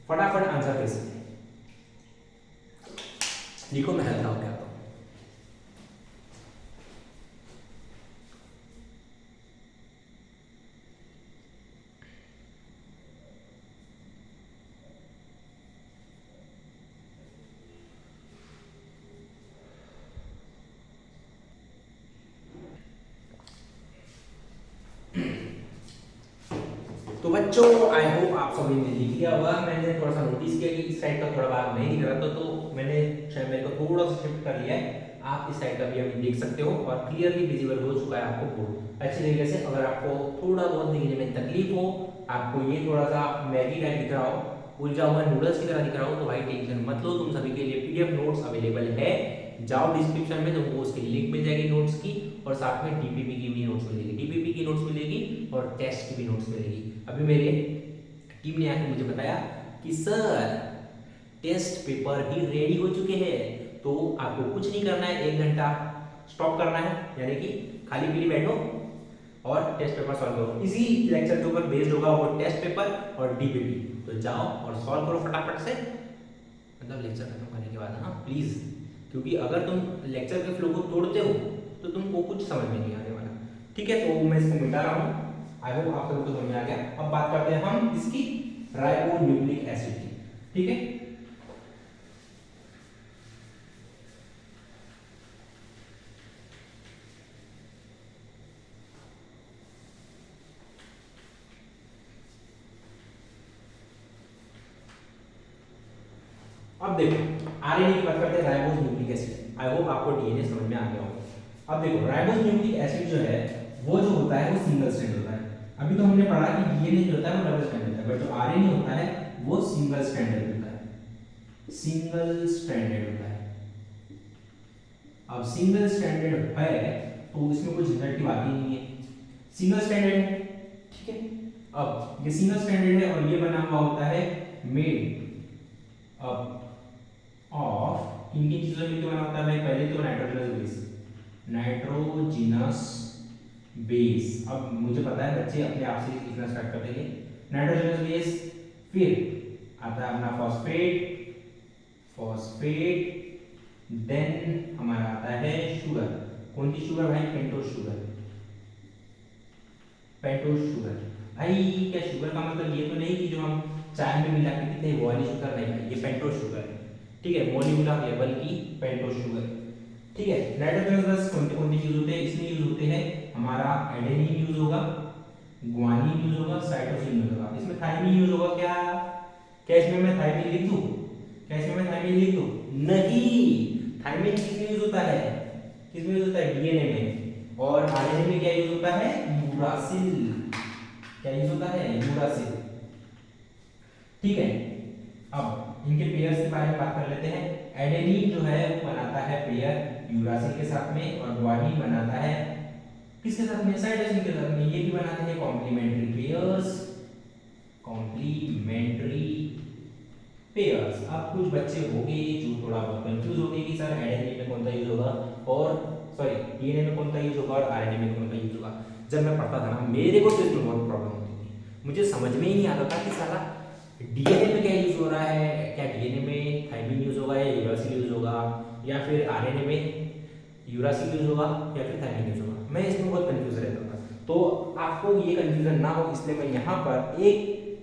फटाफट आंसर दे सके। लिखो, मैं हल्का हो गया। तो बच्चों आई होप आप सभी ने लिख लिया होगा। मैंने थोड़ा सा नोटिस किया कि इस साइड का थोड़ा भाग नहीं दिख रहा, तो मैंने शायद मेरे को थोड़ा सा शिफ्ट कर लिया है। आप इस साइड का भी अभी देख सकते हो और क्लियरली विजिबल हो चुका है आपको बोर्ड अच्छी तरीके से। अगर आपको थोड़ा बहुत दिखने में तकलीफ हो, आपको ये थोड़ा सा मैगी टाइप दिख रहा हो, उलझा हुआ नूडल्स की तरह दिख रहा हो, तो भाई टेंशन मत लो, तुम सभी के लिए पीडीएफ नोट्स अवेलेबल है। जाओ डिस्क्रिप्शन में, तुमको उसकी लिंक मिल जाएगी नोट्स की, और साथ में डीपीपी की भी नोट्स मिलेगी, डीपीपी की नोट्स मिलेगी और टेस्ट की भी नोट्स मिलेगी। अभी मेरे टीम ने आके मुझे बताया कि सर टेस्ट पेपर भी रेडी हो चुके हैं, तो आपको कुछ नहीं करना है, 1 घंटा स्टॉप करना है, यानी कि खाली पीली बैठो और टेस्ट पेपर सॉल्व करो। इसी लेक्चर के ऊपर बेस्ड होगा वो टेस्ट पेपर और डीपीपी। तो जाओ और सॉल्व करो फटाफट से, मतलब लेक्चर खत्म करने के बाद। हाँ प्लीज़, क्योंकि अगर तुम लेक्चर के फ्लो को तोड़ते हो तो तुमको कुछ समझ में नहीं आने वाला। ठीक है, तो मैं इसको मिटा रहा हूँ। आई होप आप सबको समझ में आ गया। अब बात करते हैं हम इसकी राइबोन्यूक्लिक एसिड की। ठीक है, अब देखो आरएनए की बात करते हैं, ribose nucleic acid. I hope आपको डीएनए समझ में आ गया होगा। अब देखो राइबोज न्यूक्लिक एसिड जो है वो जो होता है वो सिंगल स्ट्रैंड होता है। अभी तो हमने पढ़ा कि डीएनए जो होता है वो डबल स्ट्रैंड होता है, बट जो आरएनए होता है वो सिंगल स्ट्रैंडेड होता है, सिंगल स्ट्रैंडेड होता है। अब सिंगल स्ट्रैंडेड है तो इसमें कोई झंझट की बात ही नहीं है, सिंगल स्ट्रैंडेड है। ठीक है, अब ये सिंगल स्ट्रैंडेड है और ये बना हुआ होता है मेड अप ऑफ किन किन चीजों मिलकर बना होता है भाई? पहले तो नाइट्रोजनस बेस, नाइट्रोजिनस बेस। अब मुझे पता है बच्चे अपने आप से लिखना स्टार्ट कर देंगे, नाइट्रोजनस बेस, फिर आता है अपना फॉस्फेट, फॉस्फेट, देन हमारा आता है शुगर। कौन सी शुगर भाई? Pentose sugar, pentose sugar. भाई क्या शुगर का मतलब ये तो नहीं कि जो हम चाय में मिला के पीते हैं वो वाली शुगर नहीं भाई, ये पेंटोस शुगर है। ठीक है, मॉलिक्यूलर लेवल की पेंटोस शुगर। ठीक है, नाइट्रोजनस बेस कौन सी यूज होते हैं? इसमें यूज होते हैं हमारा एडेनिन यूज होगा, ग्वानिन यूज होगा, साइटोसिन यूज होगा। इसमें थायमिन यूज होगा। क्या क्या इसमें मैं थायमिन लिख दूं? क्या इसमें मैं थायमिन लिख दूं? नहीं, थायमिन किसमें यूज होता है? किसमें यूज होता है? डीएनए में। और आरएनए में क्या यूज होता है? यूरासिल। क्या यूज होता है? यूरासिल। ठीक है, अब इनके पेयर्स के बारे में बात कर लेते हैं। एडेनिन जो है वो बनाता है पेयर यूरासिल के साथ में, और ग्वानिन बनाता है किसके साथ में? साइटोसिन के साथ में। ये भी बनाते हैं कॉम्प्लीमेंट्री पेयर्स, कॉम्प्लीमेंट्री पेयर्स। अब कुछ बच्चे होंगे जो थोड़ा बहुत कंफ्यूज होंगे कि सर एडेनिन में कौन सा यूज होगा और सॉरी डीएनए में कौन सा यूज होगा और आरएनए में कौन सा यूज होगा। जब मैं पढ़ता था ना मेरे को तो इसमें बहुत प्रॉब्लम होती थी, मुझे समझ में ही नहीं आता था कि साला डीएनए में क्या यूज हो रहा है, क्या डीएनए में थाइमिन यूज होगा या यूरासिल यूज होगा, या फिर आरएनए में यूरासिल यूज होगा या फिर थाइमिन यूज होगा। मैं इसमें बहुत कंफ्यूज रहता था, तो आपको ये कंफ्यूजन ना हो इसलिए मैं यहाँ पर एक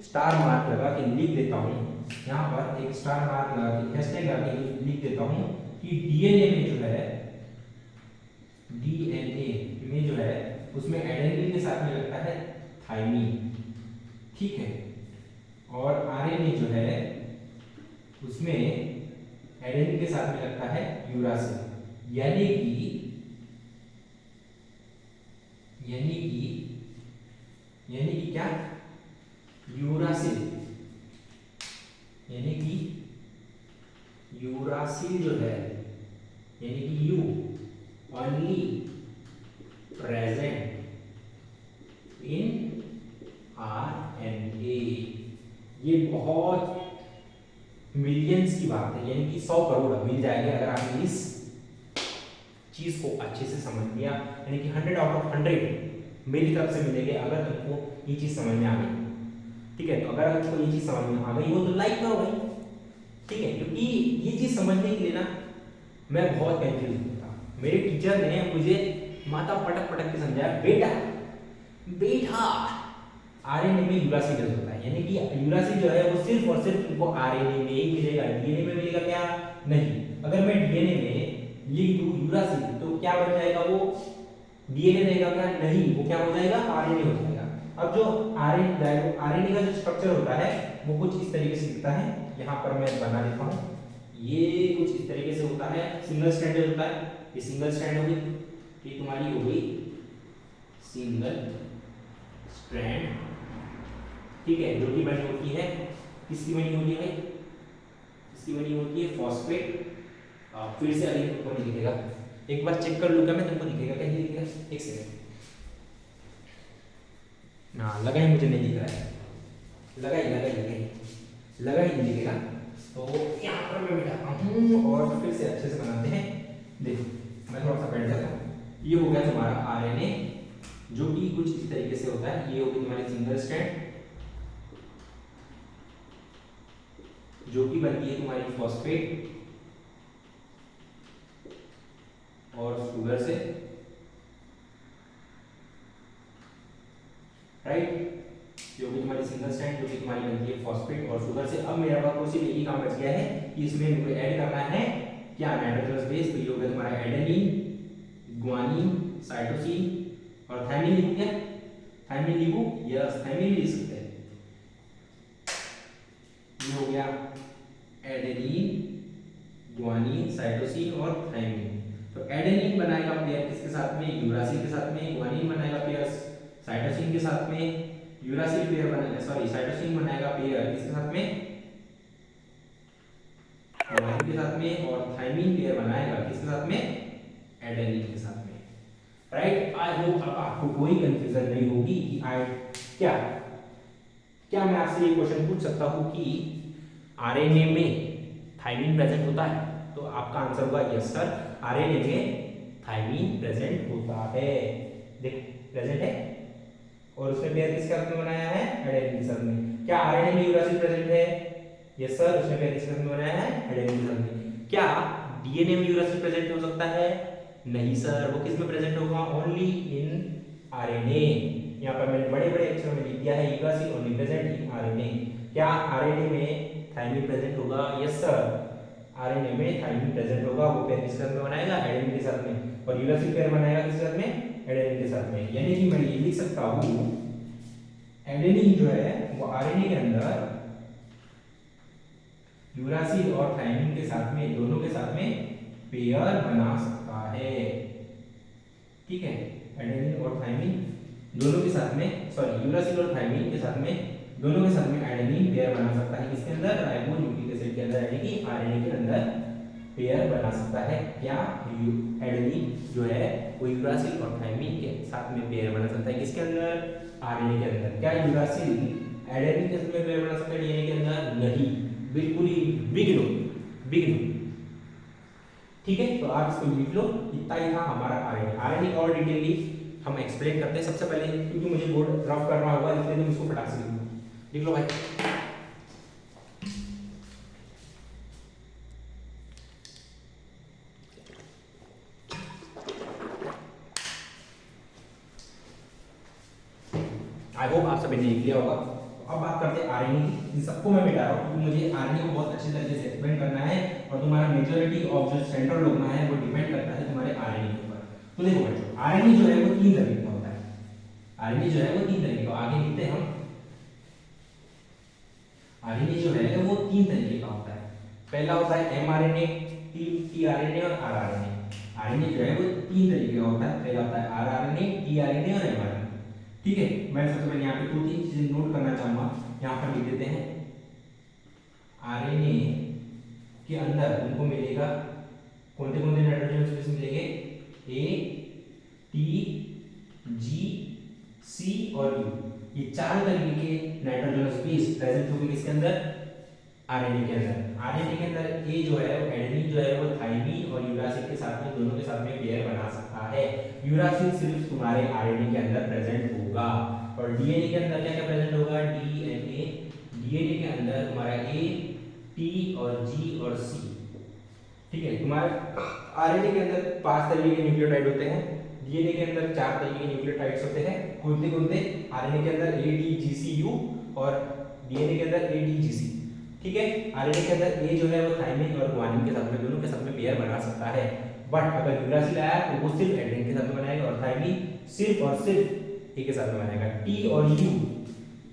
स्टार मार्क लगा के लिख देता हूँ, यहाँ पर एक स्टार मार्क लगा के हैशटैग लगा के लिख देता हूँ कि डीएनए में जो है, डीएनए में जो है उसमें एडेनिन के साथ में लगता है थाइमिन, ठीक है, और आरएनए जो है उसमें एडेनिन के साथ में लगता है यूरासिल, यानी कि क्या, यूरासिल, यानी कि यूरासिल जो है, यानी कि you only present in RNA. ये बहुत मिलियंस की बात है, यानी कि 100 करोड़ मिल जाएगा अगर आपने इस चीज को अच्छे से समझ लिया, यानी कि 100 आउट ऑफ 100 मेरी तरफ से मिलेंगे अगर तुमको ये चीज समझ में आ गई, ठीक है। तो अगर तुमको ये चीज समझ में आ गई हो तो लाइक करो भाई, ठीक है, क्योंकि ये चीज समझने के लिए ना मैं बहुत कंफ्यूज था। मेरे टीचर ने मुझे माथा पटक पटक के समझाया, बेटा बेटा आरएनए में यूरासिल होता है, यानी कि यूरासिल जो है वो सिर्फ और सिर्फ तुमको आरएनए में ही मिलेगा, डीएनए में मिलेगा क्या नहीं। अगर मैं डीएनए में लिख दूं यूरासिल तो क्या बन जाएगा, वो डीएनए रहेगा क्या नहीं, वो क्या हो जाएगा, आरएनए हो जाएगा। अब जो आरएनए का जो स्ट्रक्चर होता है वो कुछ इस तरीके से दिखता है, यहाँ पर मैं बना देता हूँ, ये कुछ इस तरीके से होता है, सिंगल स्ट्रैंडेड होता है, ये सिंगल स्ट्रैंड होगी, ये तुम्हारी हो गई सिंगल स्ट्रैंड, ठीक है, जो कि बनी होती है, किसकी बनी होती है, इसकी बनी होती है फॉस्फेट। फिर से अगले तुमको नहीं दिखेगा, एक बार चेक कर लूंगा मैं, तुमको दिखेगा क्या, नहीं दिखेगा, एक सेकंड, हाँ लगा ही मुझे नहीं दिख रहा है, लगा ही नहीं दिखेगा। तो यहाँ पर मैं बिठाता हूँ और फिर से अच्छे से बनाते हैं। देखो मैं थोड़ा सा बैठ जाता हूँ, ये हो गया तुम्हारा आरएनए जो कि कुछ इस तरीके से होता है, ये होगी तुम्हारी सिंगल स्ट्रैंड जो कि बनती है तुम्हारी फॉस्फेट और शुगर से, राइट, जो कि तुम्हारी सिंगल स्ट्रैंड जो कि तुम्हारी बनती है फॉस्फेट और शुगर से। अब मेरा पास को सिर्फ एक ही काम बच गया है कि इसमें मुझे ऐड करना है क्या, नाइट्रोजनस बेस, तो ये हो गया तुम्हारा एडेनिन, ग्वानिन, साइटोसिन और थाइमिन लिखूं क्या, थाइमिन लिखूं, यस थाइमिन लिख सकते हैं, ये हो गया एडेनिन, ग्वानिन, साइटोसिन और थाइमिन। तो एडेनिन बनाएगा पेयर किसके साथ में, यूरासिल के साथ में, ग्वानिन बनाएगा पेयर साइटोसिन के साथ में, यूरासिल पेयर बनाएगा, सॉरी साइटोसिन बनाएगा पेयर किसके साथ में, ग्वानिन के साथ में, और थाइमिन पेयर बनाएगा किसके साथ में, एडेनिन के साथ में, राइट। आई होप अब आपको कोई कंफ्यूजन नहीं होगी कि क्या मैं आपसे ये क्वेश्चन पूछ सकता हूँ कि आरएनए में थाइमिन प्रेजेंट होता है, तो आपका आंसर होगा यस सर, आरएनए में थाइमिन प्रेजेंट होता है, देखो प्रेजेंट है, और उसने पेयर किसके साथ में बनाया है, एडेनिन के साथ में। क्या आरएनए में यूरासिल प्रेजेंट है, यस सर, उसने पेयर किसके साथ में बनाया है, एडेनिन के साथ में। क्या डीएनए में यूरासिल प्रेजेंट हो सकता है, नहीं सर, वो किस में प्रेजेंट होगा, ओनली इन आरएनए। यहाँ पर मैंने बड़े बड़े अक्षरों में लिख दिया है uracil only present in RNA. क्या आरएनए में थाइमिन प्रेजेंट होगा, यस सर, आरएनए में थाइमिन प्रेजेंट होगा, वो पेयर किसके साथ में बनाएगा, एडेनिन के साथ में, और यूरासिल पेयर बनाएगा किसके साथ में, एडेनिन के साथ में। यानी कि मैं ये लिख सकता हूँ एडेनिन जो है वो आरएनए के अंदर यूरासिल और थाइमिन के साथ में, दोनों के साथ में पेयर बना सकता है, ठीक है, एडेनिन और थाइमिन दोनों के साथ में, सॉरी यूरासिल और थाइमिन के साथ में, दोनों के साथ में एडेनिन पेयर बना सकता है, किसके अंदर, राइबोन्यूक्लिक एसिड के अंदर, यानी कि आरएनए के अंदर पेयर बना सकता है। क्या एडेनिन जो है वो यूरासिल और थाइमिन के साथ में पेयर बना सकता है, किसके अंदर, आरएनए के अंदर। क्या यूरासिल एडेनिन के साथ में पेयर बना सकता है डीएनए के अंदर, नहीं, बिल्कुल ही बिग नो, ठीक है। तो आप इसको लिख लो, इतना ही था हमारा आरएनए और डिटेलली हम एक्सप्लेन करते हैं। सबसे पहले क्योंकि मुझे बोर्ड रफ करना होगा इसलिए तुम इसको फटाक से लिख लो भाई। आई होप आप सभी ने लिख लिया होगा। अब बात करते हैं आरएनए की। इन सबको मैं मिटा रहा हूँ क्योंकि मुझे आरएनए को बहुत अच्छे तरीके से एक्सप्लेन करना है और तुम्हारा मेजॉरिटी ऑफ जो सेंट्रल डोग्मा है वो डिपेंड करता है तुम्हारे आरएनए के ऊपर। तो देखो बच्चों, आरएनए जो है वो 3 तरीके का होता है। आरएनए जो है वो 3 तरीके का, आगे लिखते हैं हम। आरएनए जो है वो 3 तरीके का होता है। पहला होता है एमआरएनए, टीआरएनए और आरआरएनए। आरएनए जो है वो 3 तरीके का होता है। पहला होता है आरआरएनए, टीआरएनए और एमआरएनए। ठीक है, मैं सबसे पहले यहाँ पे 2-3 चीजें नोट करना चाहूंगा। यहाँ पर लिख देते हैं आरएनए के अंदर उनको मिलेगा कौन से नाइट्रोजन स्पेस मिलेंगे, ए, टी, जी, सी और यू। ये 4 तरीके के नाइट्रोजन स्पेस प्रेजेंट होंगे किसके अंदर, आरएनए के अंदर। आरएनए के अंदर ए जो है वो एडेनिन जो है वो थाइमिन और यूरासिल के साथ में, दोनों के साथ में पेयर बना सकता है। यूरासिल सिर्फ तुम्हारे आरएनए के अंदर प्रेजेंट होगा। और डीएनए के अंदर क्या क्या प्रेजेंट होगा, डीएनए के अंदर तुम्हारा ए, टी और जी और सी। ठीक है, तुम्हारे आरएनए के अंदर 5 तरीके के न्यूक्लियोटाइड होते हैं। डीएनए के अंदर 4 तरीके के न्यूक्लियोटाइड्स होते हैं। कौन कौन से, आरएनए के अंदर ए, डी, जी, सी, यू और डीएनए के अंदर ए, डी, जी, सी। ठीक है, आरएनए के अंदर ए जो है वो थाइमिन और ग्वानिन के साथ में, दोनों के साथ में पेयर बना सकता है। बट अगर यूरासिल आया तो वो सिर्फ एडेनिन के साथ में बनाएगा और थाइमिन सिर्फ और सिर्फ ए के साथ में बनाएगा। टी और यू,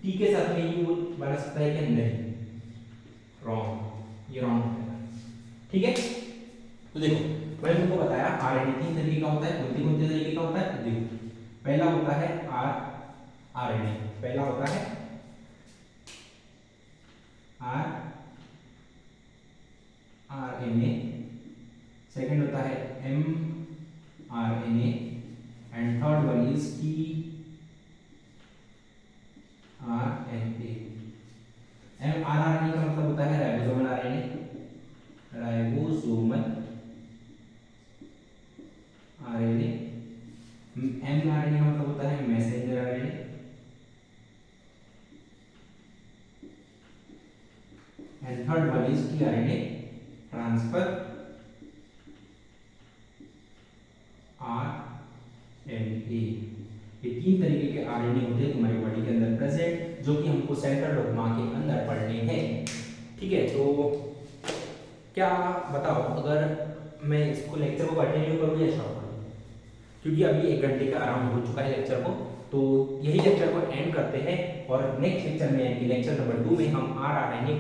टी के साथ में यू बना सकता है क्या, नहीं, रॉन्ग, ये रॉन्ग है। ठीक है, तो देखो मैंने तुमको बताया आरएनए 3 तरीके का होता है। कौन से तरीके का होता है, देखो पहला होता है आरएनए, पहला होता है आरएनए, सेकंड होता है mRNA and third one is tRNA. MRNA का मतलब होता है ribosomal RNA, ribosomal RNA. MRNA का मतलब होता है messenger RNA and third one is tRNA, transfer RNA. ये 3 तरीके के आरएनए होते हैं तुम्हारी बॉडी के अंदर प्रेजेंट, जो कि हमको सेंट्रल डोग्मा के अंदर पढ़ने हैं। ठीक है, तो क्या बताओ अगर मैं इसको लेक्चर को कंटिन्यू करूँ या स्टॉप करूँ, क्योंकि अभी 1 घंटे का अराउंड हो चुका है लेक्चर को। तो यही लेक्चर को एंड करते हैं और नेक्स्ट लेक्चर में यानी कि लेक्चर नंबर 2 में हम आरआरएनए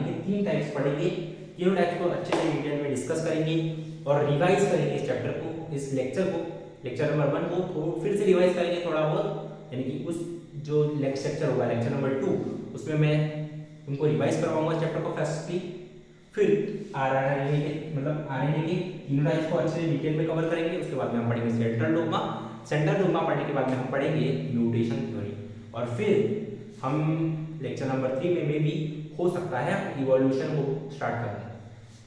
के 3 टाइप्स पढ़ेंगे। तीनों टाइप्स को अच्छे से डिटेल में डिस्कस करेंगे और रिवाइज करेंगे इस चैप्टर को, इस लेक्चर को, लेक्चर नंबर 1 को तो फिर से रिवाइज करेंगे थोड़ा बहुत, यानी कि उस जो लेक्चर होगा लेक्चर नंबर 2 उसमें मैं तुमको रिवाइज करवाऊंगा चैप्टर को फर्स्टली। फिर आरएनए के मतलब आरएनए के तीनों टाइप्स को अच्छे से डिटेल में कवर करेंगे। उसके बाद में हम पढ़ेंगे सेंट्रल डोग्मा। सेंट्रल डोग्मा पढ़ने के बाद में हम पढ़ेंगे म्यूटेशन थ्योरी और फिर हम लेक्चर नंबर 3 में भी हो सकता है इवोल्यूशन को स्टार्ट करते हैं।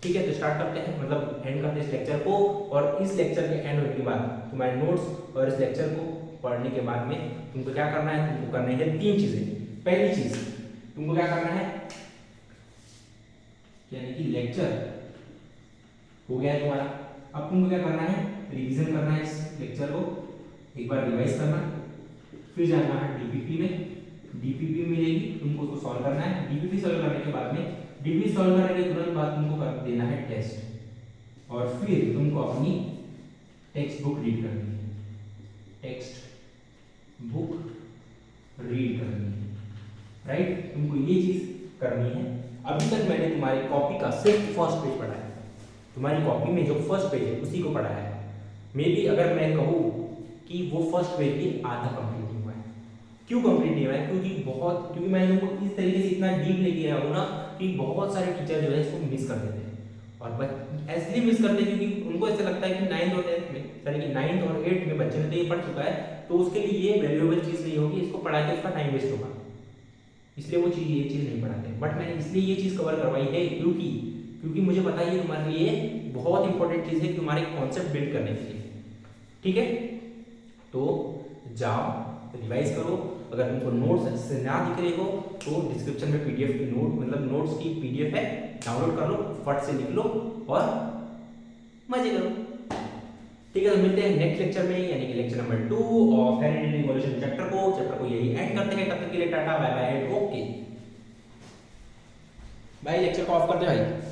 ठीक है, तो स्टार्ट करते हैं, मतलब एंड करते हैं इस लेक्चर को। और इस लेक्चर के एंड होने के बाद तुम्हारे नोट्स और इस लेक्चर को पढ़ने के बाद में तुमको क्या करना है, तुमको करनी है 3 चीजें। पहली चीज तुमको क्या करना है, यानी कि लेक्चर हो गया है तुम्हारा, अब तुमको क्या करना है, रिवीजन करना है इस लेक्चर को, एक बार रिवाइज करना, फिर जाना है डीपीपी में। डीपीपी मिलेगी, तुमको उसको सॉल्व करना है। डीपीपी सॉल्व करने के बाद में, डीपीपी सॉल्व करने के तुरंत बाद तुमको कर देना है टेस्ट और फिर तुमको अपनी टेक्स्ट बुक रीड करनी है, टेक्स्ट बुक रीड करनी है, राइट। तुमको ये चीज करनी है। अभी तक मैंने तुम्हारी कॉपी का सिर्फ फर्स्ट पेज पढ़ा है, तुम्हारी कॉपी में जो फर्स्ट पेज है उसी को पढ़ा है। मे बी अगर मैं कहूँ कि वो फर्स्ट पेज भी आधा कंप्लीट नहीं हुआ है। क्यों कंप्लीट नहीं हुआ है, क्योंकि मैं तुमको इस तरीके से इतना डीप लेके आया हूँ ना कि बहुत सारे टीचर जो है इसको मिस कर देते हैं। और इसलिए मिस करते हैं क्योंकि उनको ऐसा लगता है कि 9th और 10th में, यानी कि 9th और 8th में बच्चे ने तो ये पढ़ चुका है तो उसके लिए ये वैल्यूएबल चीज़ नहीं होगी, इसको पढ़ा के उसका टाइम वेस्ट होगा, इसलिए वो ये चीज़ नहीं पढ़ाते। बट मैंने इसलिए ये चीज़ कवर करवाई है क्योंकि मुझे पता है ये तुम्हारे लिए बहुत इंपॉर्टेंट चीज़ है कि तुम्हारे कॉन्सेप्ट बिल्ड करने के लिए। ठीक है, तो जाओ रिवाइज करो। अगर तुमको नोट्स अच्छे से ना दिख रहे हो तो डिस्क्रिप्शन में पीडीएफ की नोट्स की पीडीएफ है, डाउनलोड कर लो, फट से लिख लो और मजे करो। ठीक है, तो मिलते हैं नेक्स्ट लेक्चर में, यानी कि lecture number 2 of hereditary evolution chapter को यही करते हैं, तब तक के लिए tata bye bye and okay. भाई लेक्चर को ऑफ कर दे भाई।